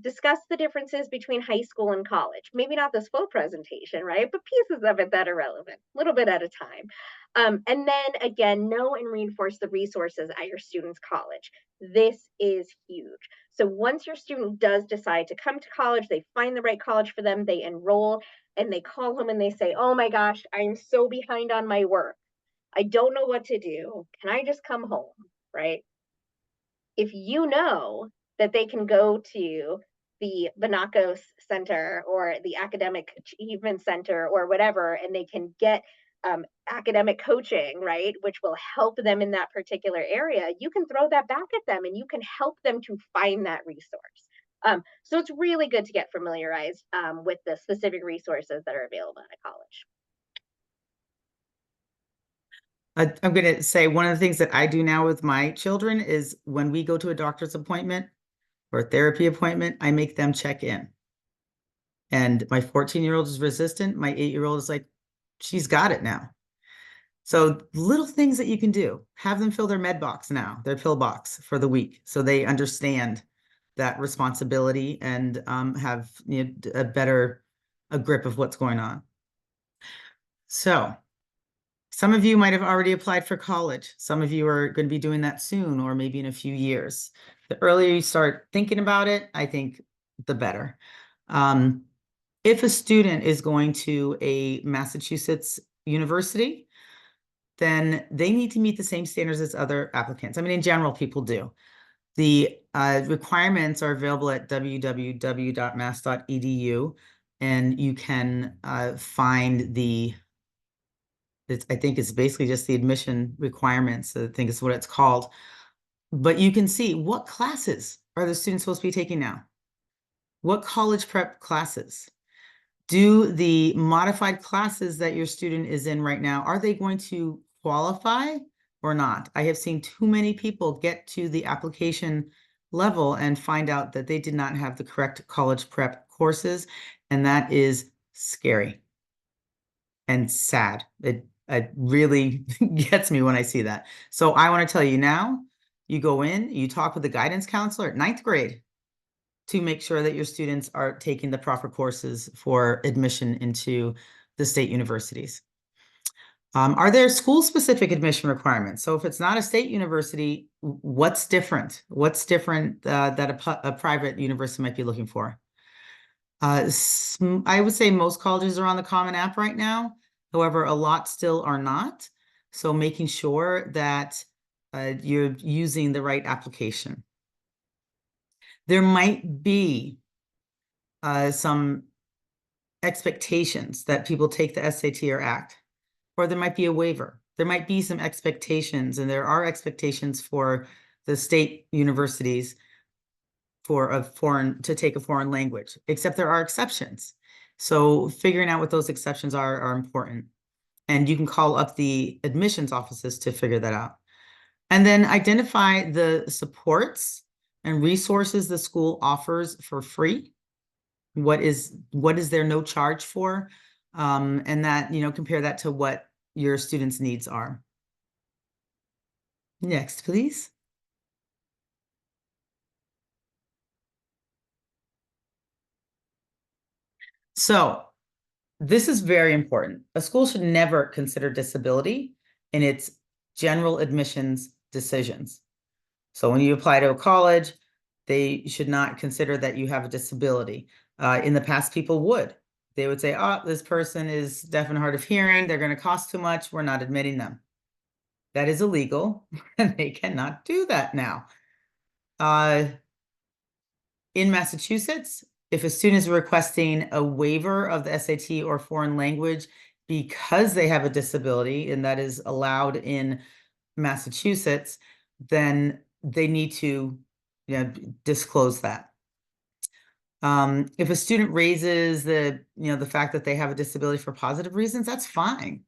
S2: Discuss the differences between high school and college. Maybe not this full presentation, right? But pieces of it that are relevant, a little bit at a time. And then again, know and reinforce the resources at your student's college. This is huge. So once your student does decide to come to college, they find the right college for them, they enroll, and they call home and they say, oh my gosh, I'm so behind on my work. I don't know what to do. Can I just come home, right? If you know that they can go to the 𝘗𝘂𝘗 Center or the Academic Achievement Center or whatever, and they can get academic coaching, right, which will help them in that particular area, you can throw that back at them and you can help them to find that resource. So it's really good to get familiarized with the specific resources that are available at a college.
S3: I'm going to say one of the things that I do now with my children is when we go to a doctor's appointment or a therapy appointment, I make them check in. And my 14-year-old is resistant. My 8-year-old is like, she's got it now. So little things that you can do, have them fill their med box now, their pill box for the week. So they understand that responsibility and have a grip of what's going on. So some of you might have already applied for college. Some of you are going to be doing that soon, or maybe in a few years. The earlier you start thinking about it, I think the better. If a student is going to a Massachusetts university, then they need to meet the same standards as other applicants. I mean, in general, people do. The requirements are available at www.mass.edu, and you can find I think it's basically just the admission requirements. I think is what it's called. But you can see what classes are the students supposed to be taking now? What college prep classes? Do the modified classes that your student is in right now, are they going to qualify or not? I have seen too many people get to the application level and find out that they did not have the correct college prep courses, and that is scary and sad. It really gets me when I see that. So I want to tell you now, you go in, you talk with the guidance counselor at 9th grade to make sure that your students are taking the proper courses for admission into the state universities. Are there school-specific admission requirements? So if it's not a state university, what's different? What's different that a private university might be looking for? I would say most colleges are on the Common App right now. However, a lot still are not. So making sure that you're using the right application. There might be some expectations that people take the SAT or ACT, or there might be a waiver. There might be some expectations, and there are expectations for the state universities to take a foreign language, except there are exceptions. So figuring out what those exceptions are important. And you can call up the admissions offices to figure that out. And then identify the supports and resources the school offers for free. What is there no charge for? And that, compare that to what your students' needs are. Next, please. So this is very important. A school should never consider disability in its general admissions decisions. So when you apply to a college, they should not consider that you have a disability. In the past, people would. They would say, oh, this person is deaf and hard of hearing. They're going to cost too much. We're not admitting them. That is illegal, and they cannot do that now. In Massachusetts, if a student is requesting a waiver of the SAT or foreign language because they have a disability, and that is allowed in Massachusetts, then they need to disclose that. If a student raises the fact that they have a disability for positive reasons, that's fine.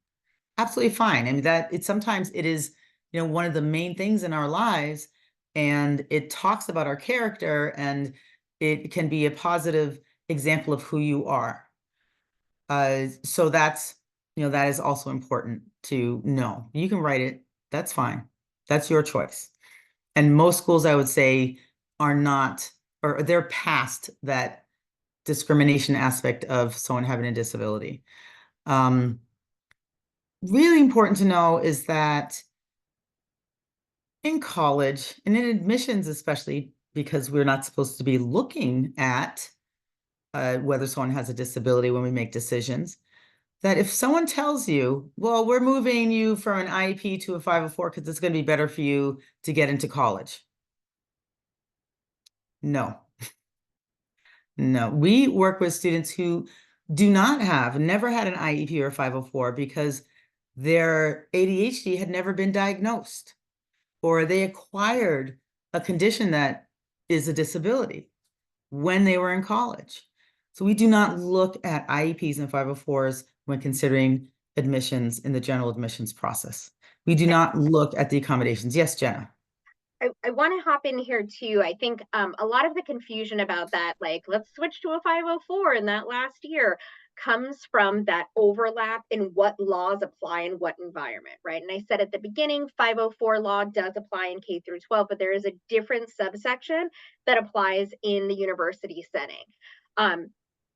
S3: Absolutely fine. I mean, sometimes it is, one of the main things in our lives, and it talks about our character, and it can be a positive example of who you are. So that is also important to know. You can write it. That's fine. That's your choice. And most schools, I would say, are not, or they're past that discrimination aspect of someone having a disability. Really important to know is that in college and in admissions, especially because we're not supposed to be looking at whether someone has a disability when we make decisions, that if someone tells you, well, we're moving you from an IEP to a 504 because it's going to be better for you to get into college. No. No, we work with students who never had an IEP or 504 because their ADHD had never been diagnosed, or they acquired a condition that is a disability when they were in college. So we do not look at IEPs and 504s when considering admissions in the general admissions process. We do not look at the accommodations. Yes, Jenna.
S2: I want to hop in here too. I think a lot of the confusion about that, like, let's switch to a 504 in that last year, comes from that overlap in what laws apply in what environment, right? And I said at the beginning, 504 law does apply in K through 12, but there is a different subsection that applies in the university setting.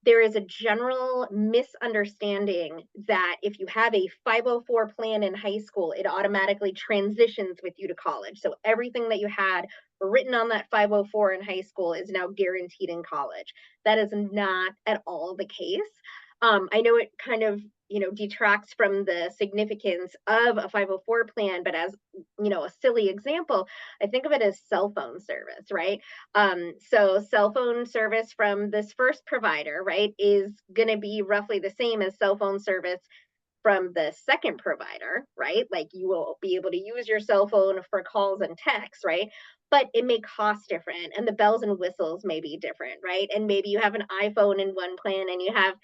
S2: There is a general misunderstanding that if you have a 504 plan in high school, it automatically transitions with you to college. So everything that you had written on that 504 in high school is now guaranteed in college. That is not at all the case. I know it kind of, detracts from the significance of a 504 plan, but as, a silly example, I think of it as cell phone service, right? So cell phone service from this first provider, right, is going to be roughly the same as cell phone service from the second provider, right? Like you will be able to use your cell phone for calls and texts, right? But it may cost different and the bells and whistles may be different, right? And maybe you have an iPhone in one plan and you have,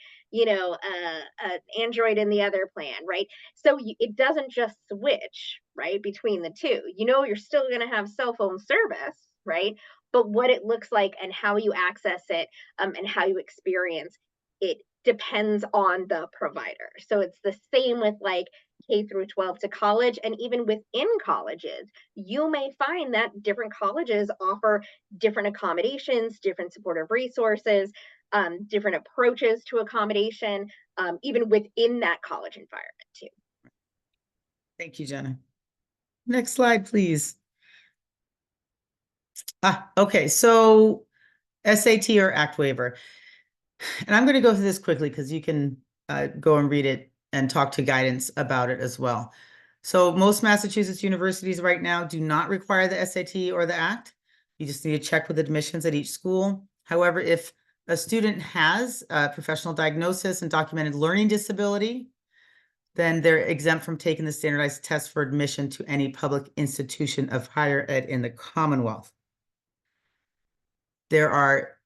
S2: Android in the other plan, right? So it doesn't just switch, right, between the two. You're still going to have cell phone service, right? But what it looks like and how you access it, and how you experience it depends on the provider. So it's the same with like K through 12 to college, and even within colleges, you may find that different colleges offer different accommodations, different supportive resources, different approaches to accommodation, even within that college environment too.
S3: Thank you, Jenna. Next slide, please. Okay, so SAT or ACT waiver. And I'm going to go through this quickly because you can go and read it and talk to guidance about it as well. So most Massachusetts universities right now do not require the SAT or the ACT. You just need to check with admissions at each school. However, if a student has a professional diagnosis and documented learning disability, then they're exempt from taking the standardized test for admission to any public institution of higher ed in the Commonwealth. There are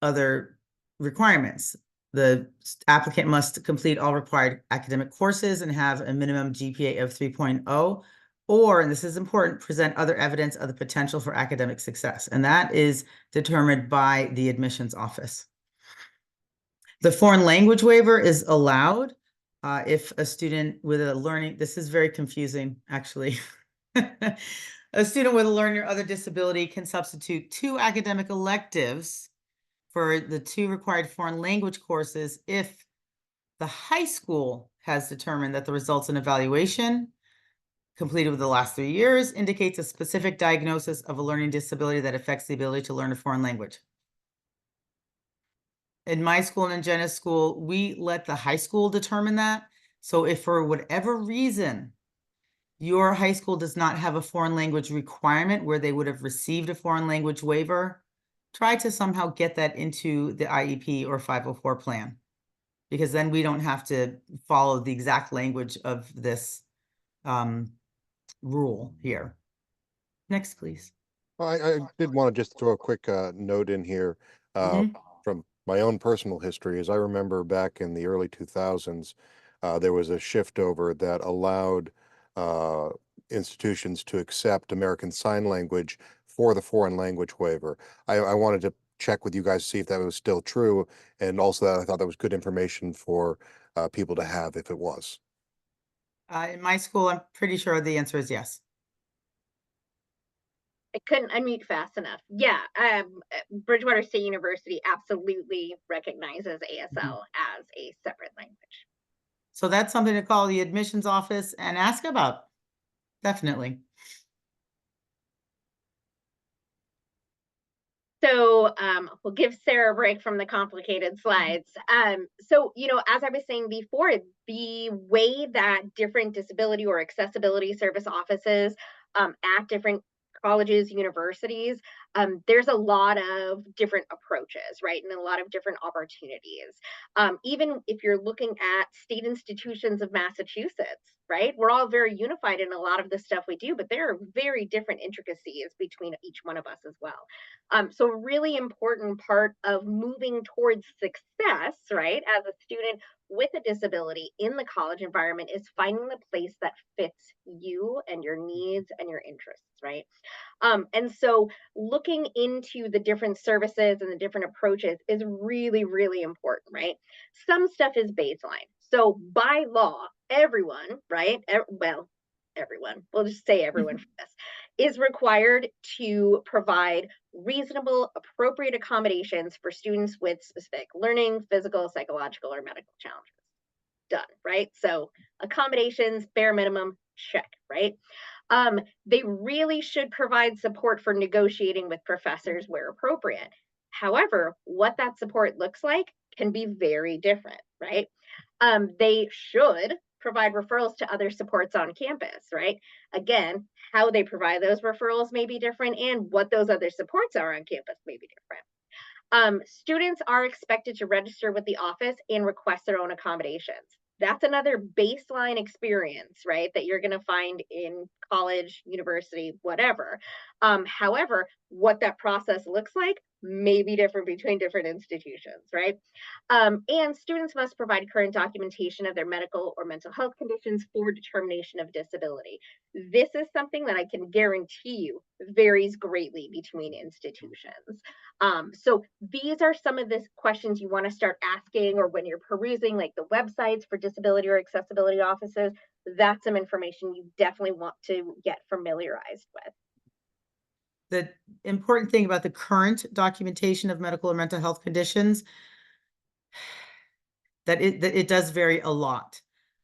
S3: other requirements. The applicant must complete all required academic courses and have a minimum GPA of 3.0, or, and this is important, present other evidence of the potential for academic success. And that is determined by the admissions office. The foreign language waiver is allowed if a student with a learning, this is very confusing, actually. A student with a learning or other disability can substitute 2 academic electives for the 2 required foreign language courses if the high school has determined that the results in evaluation completed within the last 3 years indicates a specific diagnosis of a learning disability that affects the ability to learn a foreign language. In my school and in Jenna's school, we let the high school determine that. So if for whatever reason your high school does not have a foreign language requirement where they would have received a foreign language waiver, try to somehow get that into the IEP or 504 plan, because then we don't have to follow the exact language of this rule here. Next, please.
S1: Well, I did want to just throw a quick note in here from my own personal history. As I remember back in the early 2000s, there was a shift over that allowed institutions to accept American Sign Language for the foreign language waiver. I wanted to check with you guys to see if that was still true, and also that I thought that was good information for people to have if it was.
S3: In my school, I'm pretty sure the answer is yes.
S2: I couldn't unmute fast enough. Yeah, Bridgewater State University absolutely recognizes ASL as a separate language.
S3: So that's something to call the admissions office and ask about. Definitely.
S2: So we'll give Sarah a break from the complicated slides. So, as I was saying before, the way that different disability or accessibility service offices at different colleges, universities, there's a lot of different approaches, right? And a lot of different opportunities. Even if you're looking at state institutions of Massachusetts, right? We're all very unified in a lot of the stuff we do, but there are very different intricacies between each one of us as well. So a really important part of moving towards success, right, as a student with a disability in the college environment is finding the place that fits you and your needs and your interests, right? And so looking into the different services and the different approaches is really, really important, right? Some stuff is baseline. So by law, everyone, right? Well, everyone, we'll just say everyone for this, is required to provide reasonable, appropriate accommodations for students with specific learning, physical, psychological, or medical challenges. Done, right? So accommodations, bare minimum, check, right? They really should provide support for negotiating with professors where appropriate. However, what that support looks like can be very different, right? They should provide referrals to other supports on campus, right? Again, how they provide those referrals may be different, and what those other supports are on campus may be different. Students are expected to register with the office and request their own accommodations. That's another baseline experience, right? That you're going to find in college, university, whatever. However, what that process looks like may be different between different institutions, right? And students must provide current documentation of their medical or mental health conditions for determination of disability. This is something that I can guarantee you varies greatly between institutions. So these are some of the questions you want to start asking, or when you're perusing like the websites for disability or accessibility offices, that's some information you definitely want to get familiarized with.
S3: The important thing about the current documentation of medical or mental health conditions, that it does vary a lot.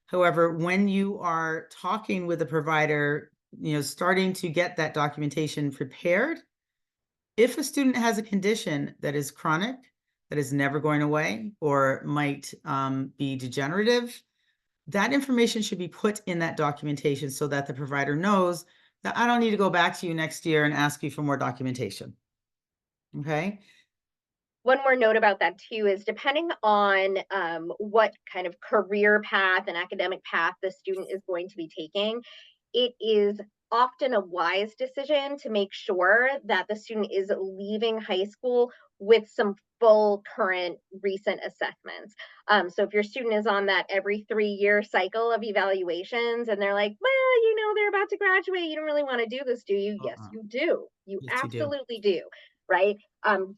S3: However, when you are talking with a provider, starting to get that documentation prepared, if a student has a condition that is chronic, that is never going away, or might be degenerative, that information should be put in that documentation so that the provider knows that I don't need to go back to you next year and ask you for more documentation. Okay.
S2: One more note about that too is, depending on what kind of career path and academic path the student is going to be taking, it is often a wise decision to make sure that the student is leaving high school with some full current recent assessments. So if your student is on that every 3-year cycle of evaluations and they're like, well, they're about to graduate, you don't really want to do this, do you? Yes, you do. You
S3: Yes, you do.
S2: absolutely do, right?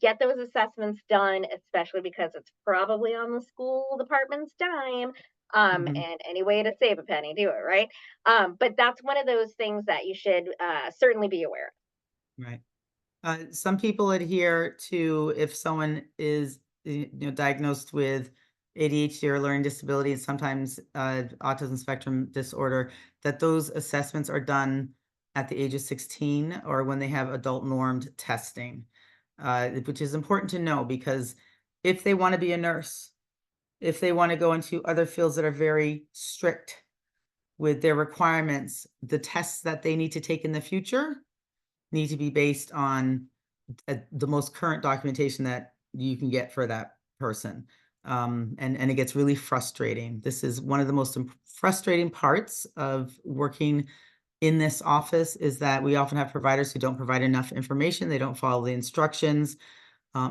S2: Get those assessments done, especially because it's probably on the school department's dime.
S3: Mhm.
S2: And any way to save a penny, do it, right? But that's one of those things that you should certainly be aware of.
S3: Right. Some people adhere to, if someone is diagnosed with ADHD or learning disability, and sometimes autism spectrum disorder, that those assessments are done at the age of 16 or when they have adult normed testing, which is important to know, because if they want to be a nurse, if they want to go into other fields that are very strict with their requirements, the tests that they need to take in the future need to be based on the most current documentation that you can get for that person. And it gets really frustrating. This is one of the most frustrating parts of working in this office, is that we often have providers who don't provide enough information. They don't follow the instructions.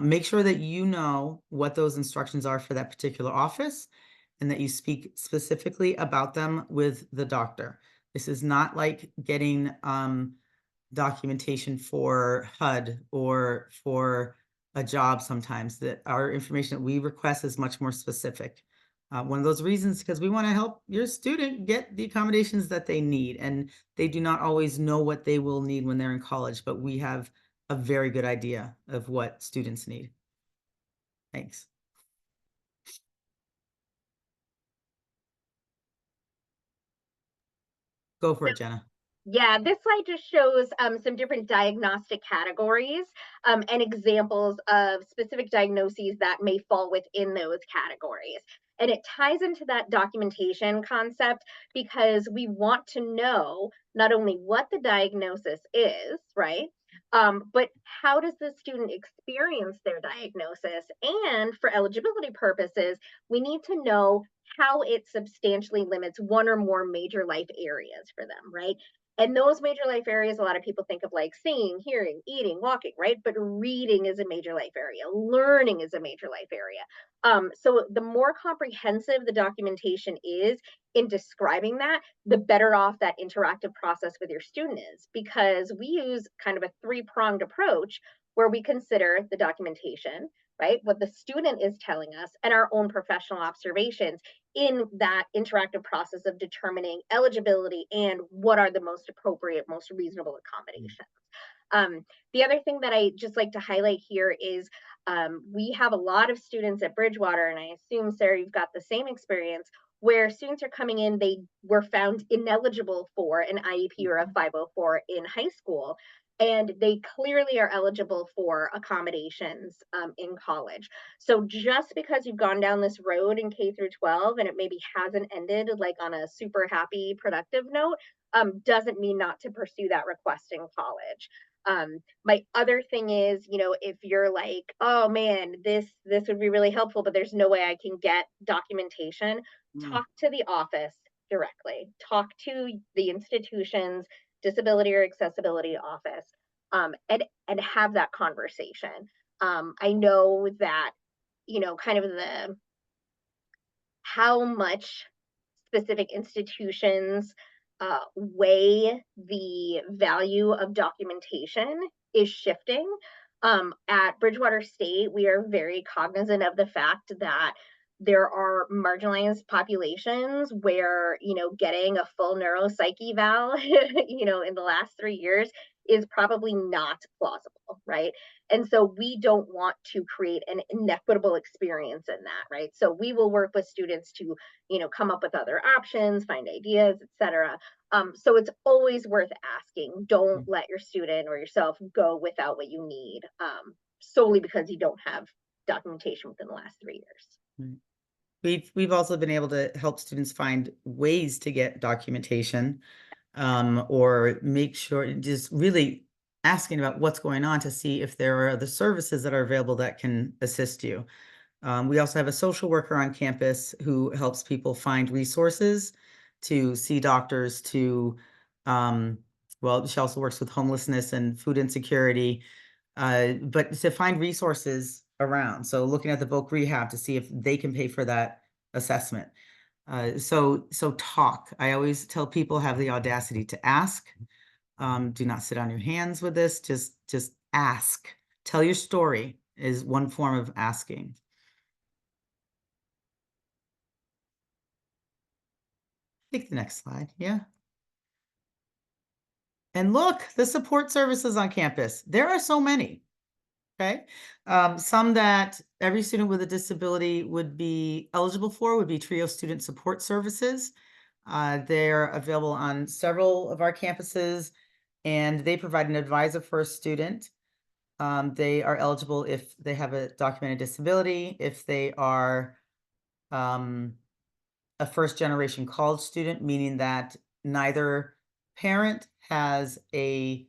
S3: Make sure that you know what those instructions are for that particular office, and that you speak specifically about them with the doctor. This is not like getting documentation for HUD or for a job. Sometimes that our information that we request is much more specific. One of those reasons, because we want to help your student get the accommodations that they need, and they do not always know what they will need when they're in college, but we have a very good idea of what students need. Thanks. Go for it, Jenna.
S2: Yeah, this slide just shows some different diagnostic categories and examples of specific diagnoses that may fall within those categories. And it ties into that documentation concept, because we want to know not only what the diagnosis is, right? But how does the student experience their diagnosis? And for eligibility purposes, we need to know how it substantially limits one or more major life areas for them, right? And those major life areas, a lot of people think of like seeing, hearing, eating, walking, right? But reading is a major life area. Learning is a major life area. So the more comprehensive the documentation is in describing that, the better off that interactive process with your student is, because we use kind of a 3-pronged approach where we consider the documentation, right? What the student is telling us, and our own professional observations in that interactive process of determining eligibility and what are the most appropriate, most reasonable accommodations. The other thing that I just like to highlight here is we have a lot of students at Bridgewater, and I assume, Sarah, you've got the same experience, where students are coming in, they were found ineligible for an IEP or a 504 in high school, and they clearly are eligible for accommodations in college. So just because you've gone down this road in K through 12 and it maybe hasn't ended like on a super happy, productive note, doesn't mean not to pursue that request in college. My other thing is, if you're like, oh man, this would be really helpful, but there's no way I can get documentation, talk to the office directly. Talk to the institution's disability or accessibility office, and have that conversation. I know that, kind of how much specific institutions weigh the value of documentation is shifting. At Bridgewater State, we are very cognizant of the fact that there are marginalized populations where, getting a full neuropsych eval, in the last 3 years is probably not plausible, right? And so we don't want to create an inequitable experience in that, right? So we will work with students to, come up with other options, find ideas, etc. So it's always worth asking. Don't let your student or yourself go without what you need, solely because you don't have documentation within the last 3 years.
S3: We've also been able to help students find ways to get documentation, or make sure, just really asking about what's going on to see if there are other services that are available that can assist you. We also have a social worker on campus who helps people find resources to see doctors, well, she also works with homelessness and food insecurity, but to find resources around. So looking at the voc rehab to see if they can pay for that assessment. So talk. I always tell people, have the audacity to ask. Do not sit on your hands with this. Just ask. Tell your story is one form of asking. Take the next slide. Yeah. And look, the support services on campus. There are so many. Okay. Some that every student with a disability would be eligible for would be TRIO student support services. They're available on several of our campuses, and they provide an advisor for a student. They are eligible if they have a documented disability, if they are a first-generation college student, meaning that neither parent has a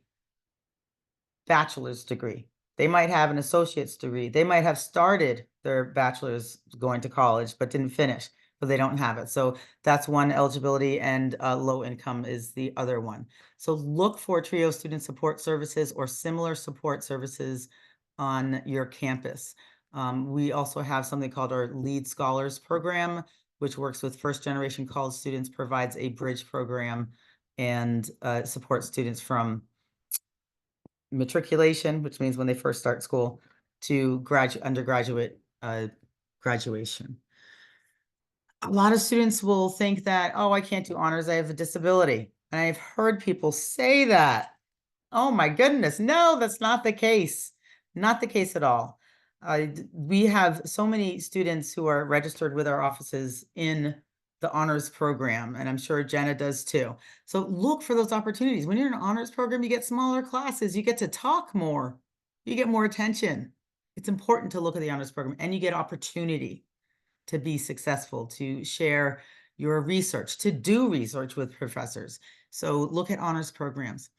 S3: bachelor's degree. They might have an associate's degree. They might have started their bachelor's going to college, but didn't finish, but they don't have it. So that's one eligibility, and low income is the other one. So look for TRIO student support services or similar support services on your campus. We also have something called our Lead Scholars program, which works with first-generation college students, provides a bridge program, and supports students from matriculation, which means when they first start school, to undergraduate graduation. A lot of students will think that, oh, I can't do honors, I have a disability. And I've heard people say that. Oh my goodness, no, that's not the case. Not the case at all. We have so many students who are registered with our offices in the honors program, and I'm sure Jenna does too. So look for those opportunities. When you're in an honors program, you get smaller classes, you get to talk more, you get more attention. It's important to look at the honors program, and you get opportunity to be successful, to share your research, to do research with professors. So look at honors programs.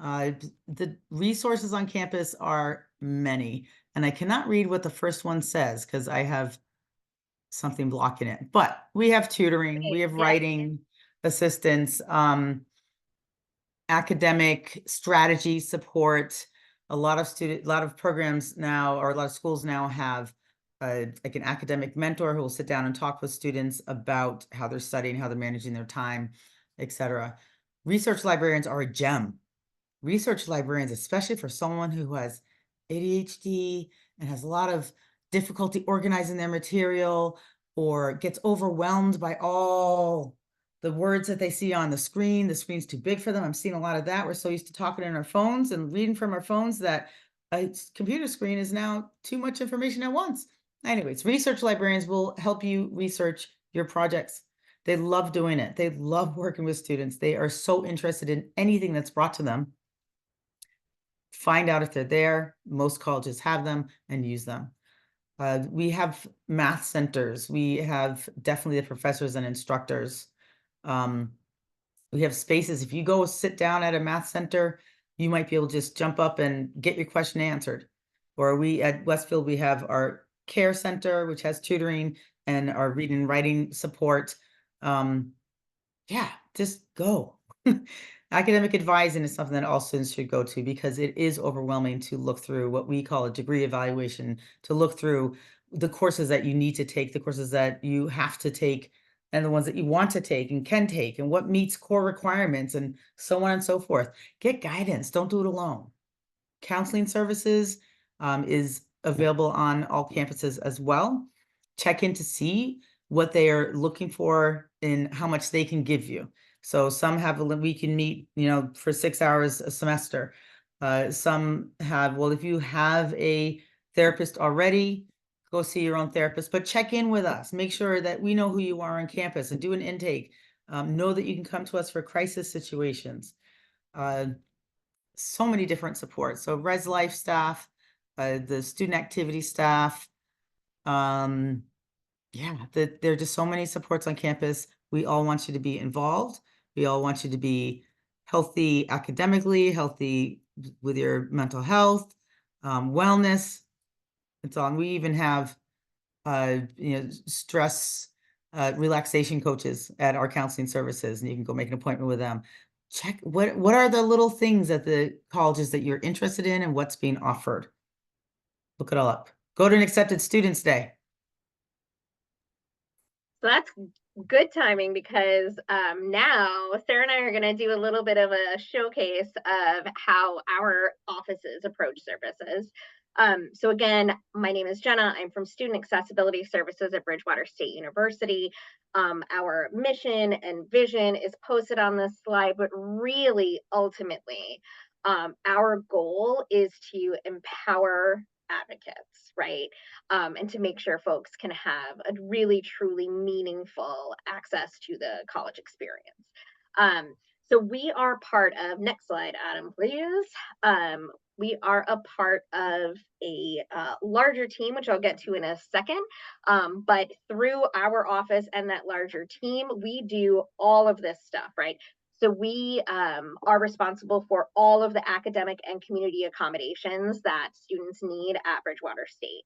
S3: The resources on campus are many, and I cannot read what the first one says because I have something blocking it, but we have tutoring, we have writing assistance, academic strategy support. A lot of programs now, or a lot of schools now have like an academic mentor who will sit down and talk with students about how they're studying, how they're managing their time, etc. Research librarians are a gem. Research librarians, especially for someone who has ADHD and has a lot of difficulty organizing their material, or gets overwhelmed by all the words that they see on the screen. The screen's too big for them. I'm seeing a lot of that. We're so used to talking in our phones and reading from our phones that a computer screen is now too much information at once. Anyways, research librarians will help you research your projects. They love doing it. They love working with students. They are so interested in anything that's brought to them. Find out if they're there. Most colleges have them, and use them. We have math centers. We have definitely the professors and instructors We have spaces. If you go sit down at a math center, you might be able to just jump up and get your question answered. Or we at Westfield, we have our care center, which has tutoring and our reading and writing support. Yeah, just go. Academic advising is something that all students should go to because it is overwhelming to look through what we call a degree evaluation, to look through the courses that you need to take, the courses that you have to take, and the ones that you want to take and can take, and what meets core requirements, and so on and so forth. Get guidance. Don't do it alone. Counseling services is available on all campuses as well. Check in to see what they are looking for and how much they can give you. So some have we can meet, for 6 hours a semester. Some have, well, if you have a therapist already, go see your own therapist, but check in with us. Make sure that we know who you are on campus and do an intake. Know that you can come to us for crisis situations. So many different supports. So Res Life staff, the student activity staff. Yeah, there are just so many supports on campus. We all want you to be involved. We all want you to be healthy academically, healthy with your mental health, wellness. It's on. We even have, stress relaxation coaches at our counseling services, and you can go make an appointment with them. Check what are the little things at the colleges that you're interested in and what's being offered. Look it all up. Go to an accepted students day.
S2: So that's good timing because now Sarah and I are going to do a little bit of a showcase of how our offices approach services. So again, my name is Jenna. I'm from Student Accessibility Services at Bridgewater State University. Our mission and vision is posted on this slide, but really, ultimately, our goal is to empower advocates, right? And to make sure folks can have a really, truly meaningful access to the college experience. So we are part of, next slide, Adam, please. We are a part of a larger team, which I'll get to in a second. But through our office and that larger team, we do all of this stuff, right? So we are responsible for all of the academic and community accommodations that students need at Bridgewater State.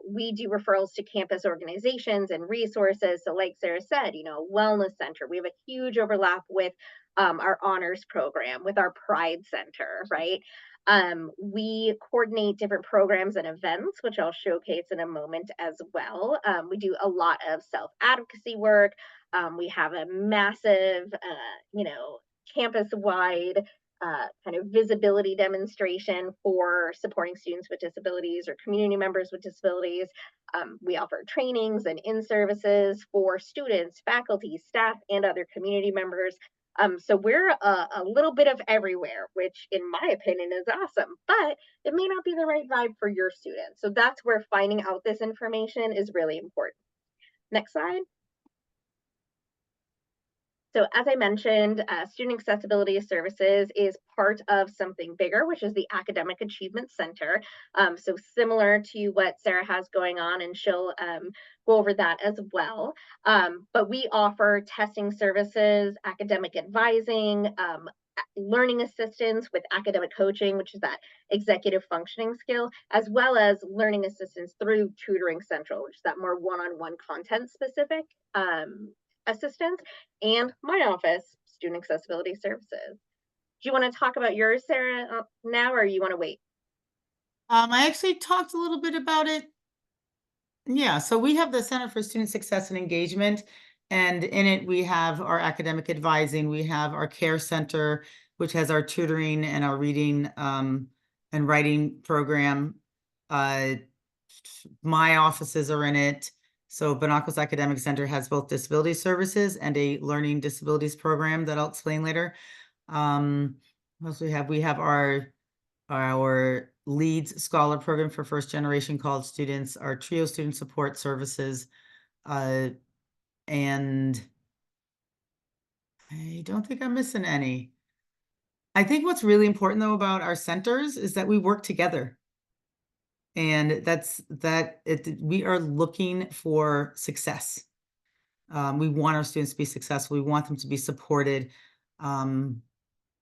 S2: We do referrals to campus organizations and resources. So like Sarah said, wellness center, we have a huge overlap with our honors program, with our Pride Center, right? We coordinate different programs and events, which I'll showcase in a moment as well. We do a lot of self-advocacy work. We have a massive, campus-wide kind of visibility demonstration for supporting students with disabilities or community members with disabilities. We offer trainings and in-services for students, faculty, staff, and other community members. So we're a little bit of everywhere, which in my opinion is awesome, but it may not be the right vibe for your students. So that's where finding out this information is really important. Next slide. So as I mentioned, Student Accessibility Services is part of something bigger, which is the Academic Achievement Center. So similar to what Sarah has going on, and she'll go over that as well. But we offer testing services, academic advising, learning assistance with academic coaching, which is that executive functioning skill, as well as learning assistance through Tutoring Central, which is that more one-on-one content specific assistance, and my office, Student Accessibility Services. Do you want to talk about yours, Sarah, now, or you want to wait?
S3: I actually talked a little bit about it. Yeah, so we have the Center for Student Success and Engagement, and in it we have our academic advising, we have our care center, which has our tutoring and our reading and writing program. My offices are in it. So Bonacos Academic Center has both disability services and a learning disabilities program that I'll explain later. What else do we have? We have our LEADS Scholar program for first generation college students, our TRIO student support services, and I don't think I'm missing any. I think what's really important though about our centers is that we work together. And we are looking for success. We want our students to be successful. We want them to be supported. And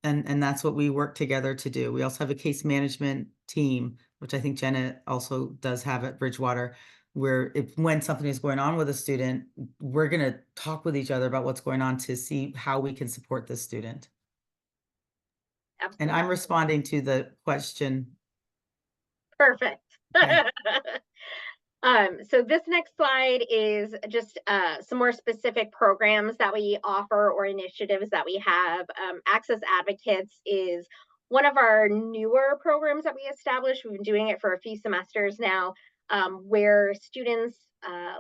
S3: that's what we work together to do. We also have a case management team, which I think Jenna also does have at Bridgewater, where when something is going on with a student, we're going to talk with each other about what's going on to see how we can support this student.
S2: Absolutely.
S3: And I'm responding to the question.
S2: Perfect.
S3: Okay.
S2: So this next slide is just some more specific programs that we offer or initiatives that we have. Access Advocates is one of our newer programs that we established. We've been doing it for a few semesters now, where students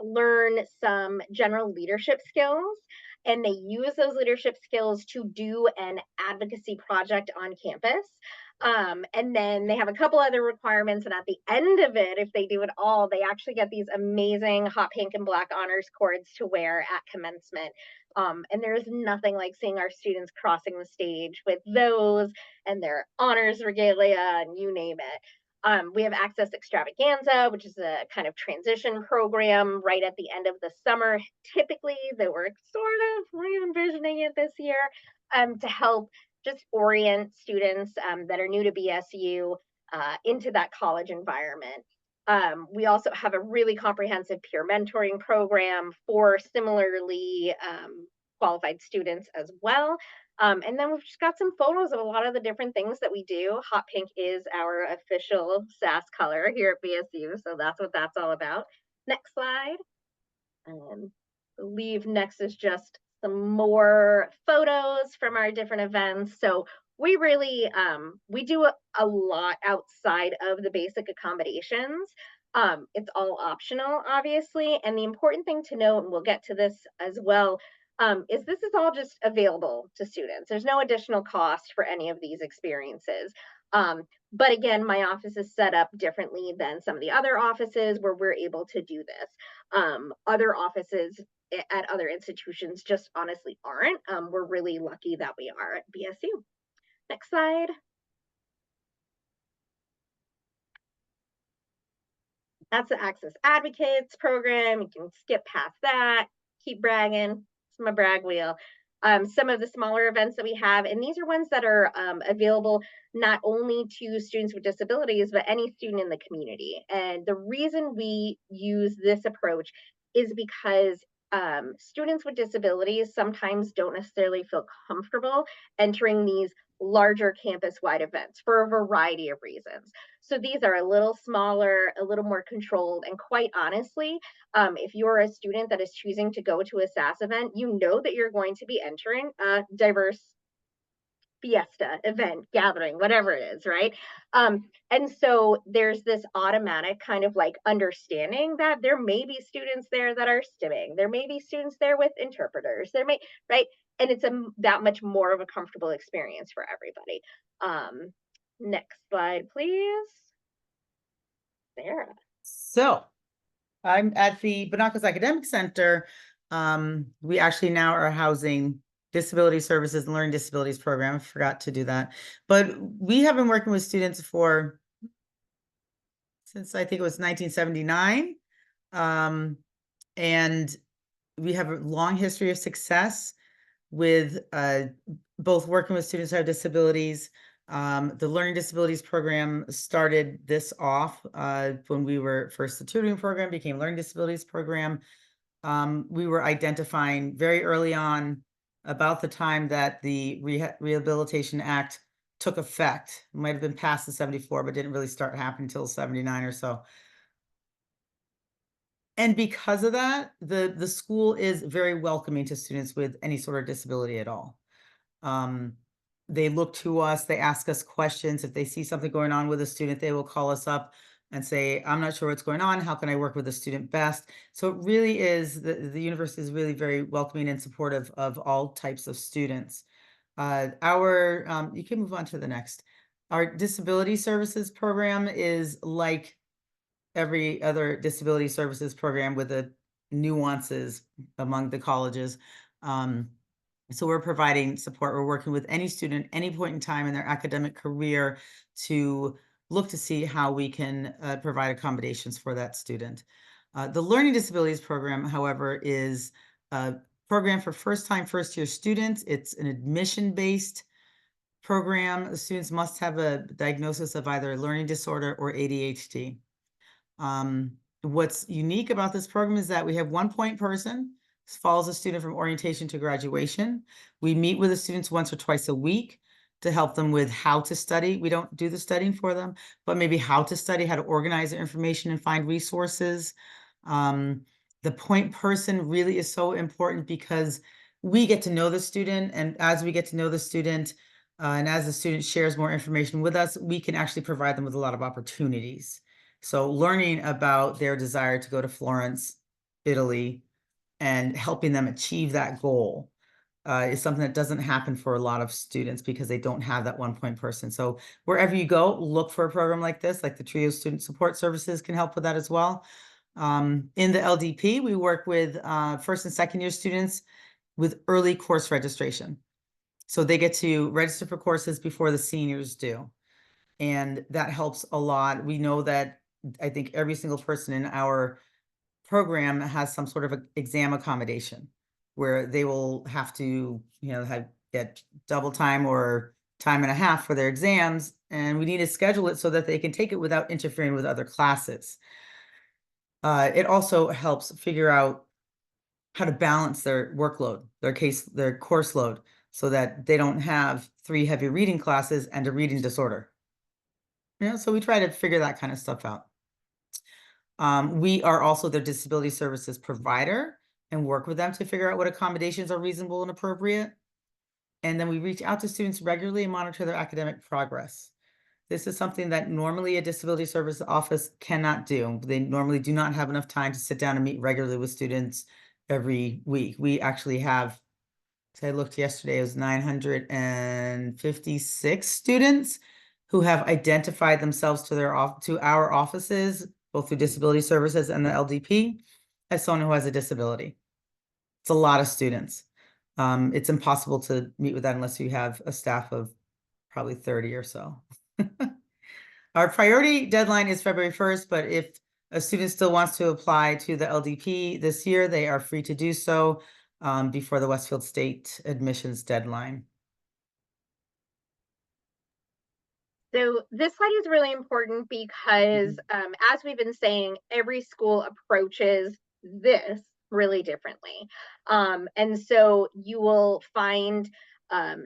S2: learn some general leadership skills, and they use those leadership skills to do an advocacy project on campus. And then they have a couple other requirements, and at the end of it, if they do it all, they actually get these amazing hot pink and black honors cords to wear at commencement. And there's nothing like seeing our students crossing the stage with those and their honors regalia and you name it. We have Access Extravaganza, which is a kind of transition program right at the end of the summer, typically, that we're sort of re-envisioning it this year, to help just orient students that are new to BSU into that college environment. We also have a really comprehensive peer mentoring program for similarly qualified students as well. And then we've just got some photos of a lot of the different things that we do. Hot pink is our official SAS color here at BSU, so that's what that's all about. Next slide. I believe next is just some more photos from our different events. So we really, we do a lot outside of the basic accommodations. It's all optional, obviously. And the important thing to note, and we'll get to this as well, is this is all just available to students. There's no additional cost for any of these experiences. But again, my office is set up differently than some of the other offices where we're able to do this. Other offices at other institutions just honestly aren't. We're really lucky that we are at BSU. Next slide. That's the Access Advocates program. You can skip past that. Keep bragging. It's my brag wheel. Some of the smaller events that we have, and these are ones that are available not only to students with disabilities, but any student in the community. And the reason we use this approach is because students with disabilities sometimes don't necessarily feel comfortable entering these larger campus-wide events for a variety of reasons. So these are a little smaller, a little more controlled, and quite honestly, if you're a student that is choosing to go to a SAS event, you know that you're going to be entering a diverse fiesta, event, gathering, whatever it is, right? And so there's this automatic kind of like understanding that there may be students there that are stimming. There may be students there with interpreters. There may, right? And it's that much more of a comfortable experience for everybody. Next slide, please. Sarah.
S3: So I'm at the Binoculars Academic Center. We actually now are housing Disability Services and Learning Disabilities program. I forgot to do that. But we have been working with students since I think it was 1979. And we have a long history of success with both working with students who have disabilities. The Learning Disabilities program started this off when we were first the tutoring program, became Learning Disabilities program. We were identifying very early on, about the time that the Rehabilitation Act took effect. It might have been passed in 74, but didn't really start happening until 79 or so. And because of that, the school is very welcoming to students with any sort of disability at all. They look to us, they ask us questions. If they see something going on with a student, they will call us up and say, I'm not sure what's going on. How can I work with the student best? So it really is, the university is really very welcoming and supportive of all types of students. You can move on to the next. Our disability services program is like every other disability services program with the nuances among the colleges. So we're providing support. We're working with any student, any point in time in their academic career to look to see how we can provide accommodations for that student. The Learning Disabilities program, however, is program for first-time, first-year students. It's an admission-based program. The students must have a diagnosis of either a learning disorder or ADHD. What's unique about this program is that we have one point person, follows a student from orientation to graduation. We meet with the students once or twice a week to help them with how to study. We don't do the studying for them, but maybe how to study, how to organize their information and find resources. The point person really is so important because we get to know the student, and as we get to know the student, and as the student shares more information with us, we can actually provide them with a lot of opportunities. So learning about their desire to go to Florence, Italy, and helping them achieve that goal is something that doesn't happen for a lot of students because they don't have that one point person. So wherever you go, look for a program like this, like the TRIO Student Support Services can help with that as well. In the LDP, we work with first and second year students with early course registration. So they get to register for courses before the seniors do. And that helps a lot. We know that I think every single person in our program has some sort of exam accommodation where they will have to, get double time or time and a half for their exams. And we need to schedule it so that they can take it without interfering with other classes. It also helps figure out how to balance their workload, their course load, so that they don't have 3 heavy reading classes and a reading disorder. So we try to figure that kind of stuff out. We are also their disability services provider and work with them to figure out what accommodations are reasonable and appropriate. And then we reach out to students regularly and monitor their academic progress. This is something that normally a disability service office cannot do. They normally do not have enough time to sit down and meet regularly with students every week. We actually have, so I looked yesterday, it was 956 students who have identified themselves to our offices, both through disability services and the LDP, as someone who has a disability. It's a lot of students. It's impossible to meet with that unless you have a staff of probably 30 or so. Our priority deadline is February 1st, but if a student still wants to apply to the LDP this year, they are free to do so before the Westfield State admissions deadline.
S2: So this slide is really important because as we've been saying, every school approaches this really differently. And so you will find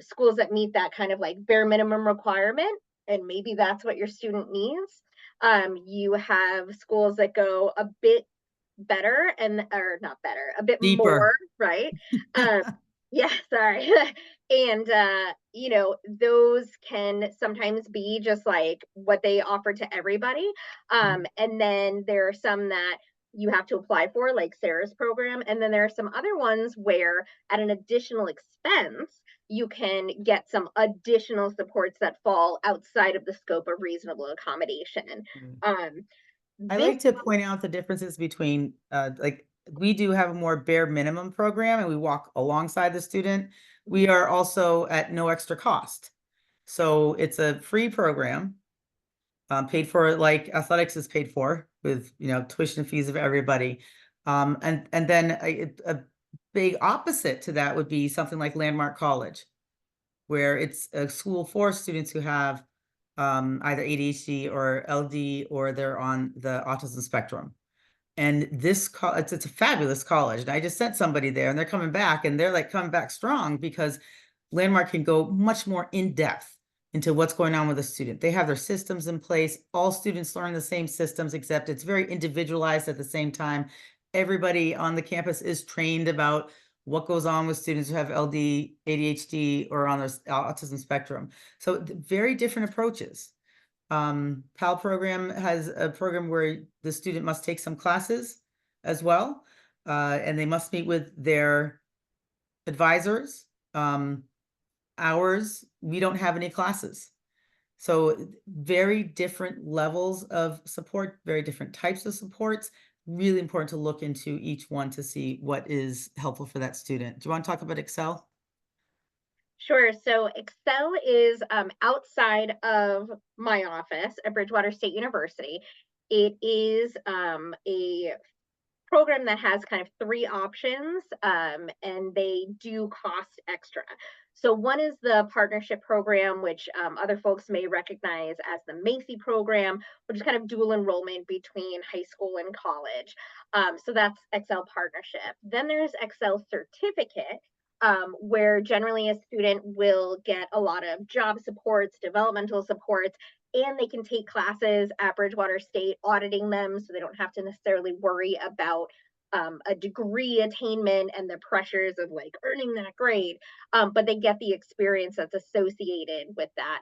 S2: schools that meet that kind of like bare minimum requirement, and maybe that's what your student needs. You have schools that go a bit better or not better, a bit
S3: Deeper.
S2: more, right? Yeah, sorry. And those can sometimes be just like what they offer to everybody. And then there are some that you have to apply for, like Sarah's program. And then there are some other ones where at an additional expense, you can get some additional supports that fall outside of the scope of reasonable accommodation.
S3: I like to point out the differences between we do have a more bare minimum program and we walk alongside the student. We are also at no extra cost. So it's a free program, paid for like athletics is paid for with, tuition fees of everybody. And then a big opposite to that would be something like Landmark College, where it's a school for students who have either ADHD or LD, or they're on the autism spectrum. And this it's a fabulous college. And I just sent somebody there and they're coming back, and they're like coming back strong because Landmark can go much more in depth into what's going on with a student. They have their systems in place. All students learn the same systems, except it's very individualized at the same time. Everybody on the campus is trained about what goes on with students who have LD, ADHD, or on the autism spectrum. So very different approaches. PAL program has a program where the student must take some classes as well, and they must meet with their advisors. Ours, we don't have any classes. So very different levels of support, very different types of supports. Really important to look into each one to see what is helpful for that student. Do you want to talk about 𝘗𝘳?
S2: Sure. So 𝘗𝘳 is outside of my office at Bridgewater State University. It is a program that has kind of three options, and they do cost extra. So one is the partnership program, which other folks may recognize as the MEFA program, which is kind of dual enrollment between high school and college. So that's Excel partnership. Then there's Excel certificate, where generally a student will get a lot of job supports, developmental supports, and they can take classes at Bridgewater State auditing them, so they don't have to necessarily worry about a degree attainment and the pressures of like earning that grade, but they get the experience that's associated with that.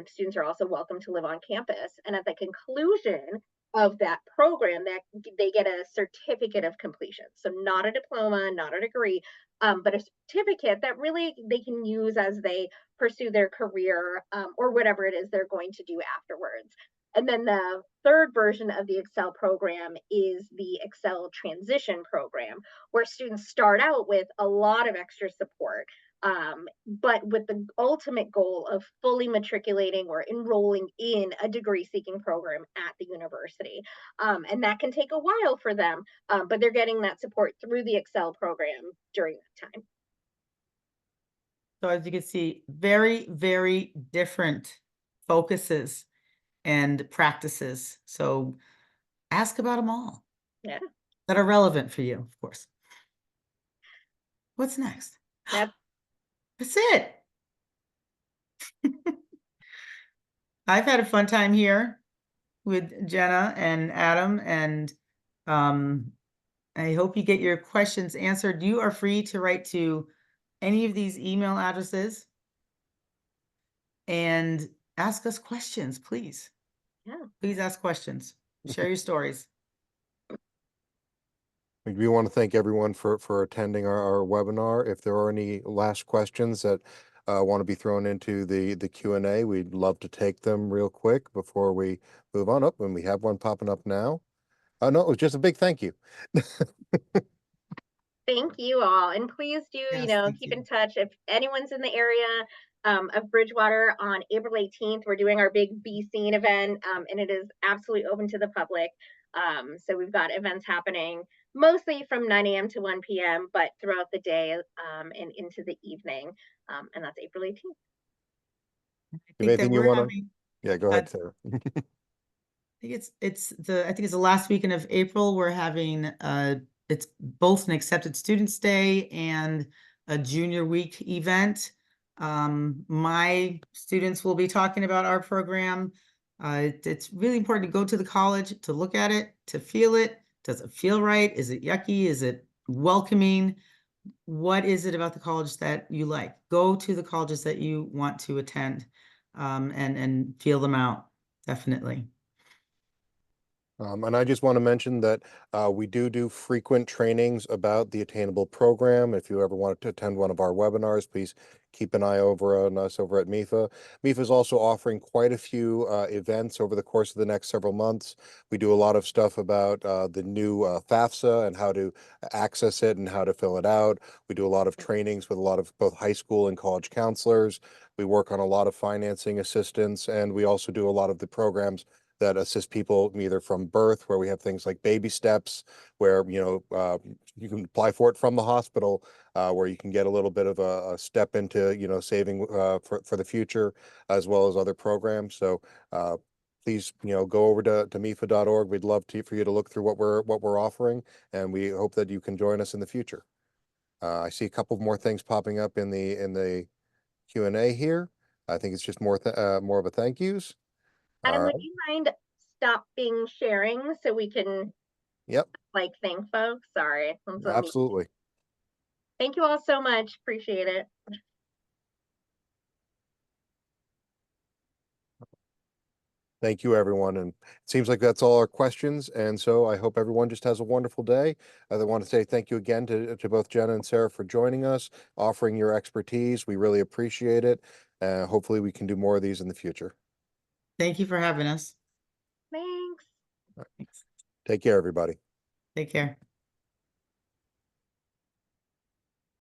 S2: Students are also welcome to live on campus, and at the conclusion of that program, that they get a certificate of completion. So not a diploma, not a degree, but a certificate that really they can use as they pursue their career, or whatever it is they're going to do afterwards. And then the third version of the Excel program is the Excel transition program, where students start out with a lot of extra support, but with the ultimate goal of fully matriculating or enrolling in a degree-seeking program at the university. And that can take a while for them, but they're getting that support through the Excel program during that time.
S3: So as you can see, very, very different focuses and practices. So ask about them all.
S2: Yeah.
S3: That are relevant for you, of course. What's next?
S2: That's
S3: it. I've had a fun time here with Jenna and Adam, and I hope you get your questions answered. You are free to write to any of these email addresses and ask us questions, please.
S2: Yeah.
S3: Please ask questions. Share your stories.
S1: We want to thank everyone for attending our webinar. If there are any last questions that want to be thrown into the Q&A, we'd love to take them real quick before we move on up. And we have one popping up now. No, it was just a big thank you.
S2: Thank you all, and please do,
S3: Yes,
S2: keep in touch. If anyone's in the area of Bridgewater on April 18th, we're doing our big Be Seen event, and it is absolutely open to the public. So we've got events happening mostly from 9 a.m. to 1 p.m., but throughout the day and into the evening, and that's April 18th.
S1: Anything you want to? Yeah, go ahead, Sarah.
S3: I think it's the last weekend of April. We're having it's both an Accepted Students Day and a Junior Week event. My students will be talking about our program. It's really important to go to the college, to look at it, to feel it. Does it feel right? Is it yucky? Is it welcoming? What is it about the college that you like? Go to the colleges that you want to attend, and feel them out, definitely.
S1: And I just want to mention that we do frequent trainings about the Attainable program. If you ever want to attend one of our webinars, please keep an eye over on us over at MEFA. MEFA is also offering quite a few events over the course of the next several months. We do a lot of stuff about the new FAFSA and how to access it and how to fill it out. We do a lot of trainings with a lot of both high school and college counselors. We work on a lot of financing assistance, and we also do a lot of the programs that assist people either from birth, where we have things like baby steps, where you can apply for it from the hospital, where you can get a little bit of a step into saving for the future, as well as other programs. So please go over to MEFA.org. We'd love for you to look through what we're offering, and we hope that you can join us in the future. I see a couple more things popping up in the Q&A here. I think it's just more of a thank yous.
S2: Adam, would you mind stopping sharing so we can thank folks? Sorry.
S1: Absolutely.
S2: Thank you all so much. Appreciate it.
S1: Thank you, everyone. And it seems like that's all our questions. And so I hope everyone just has a wonderful day. I want to say thank you again to both Jenna and Sarah for joining us, offering your expertise. We really appreciate it. Hopefully we can do more of these in the future.
S3: Thank you for having us.
S2: Thanks.
S3: Thanks.
S1: Take care, everybody.
S3: Take care.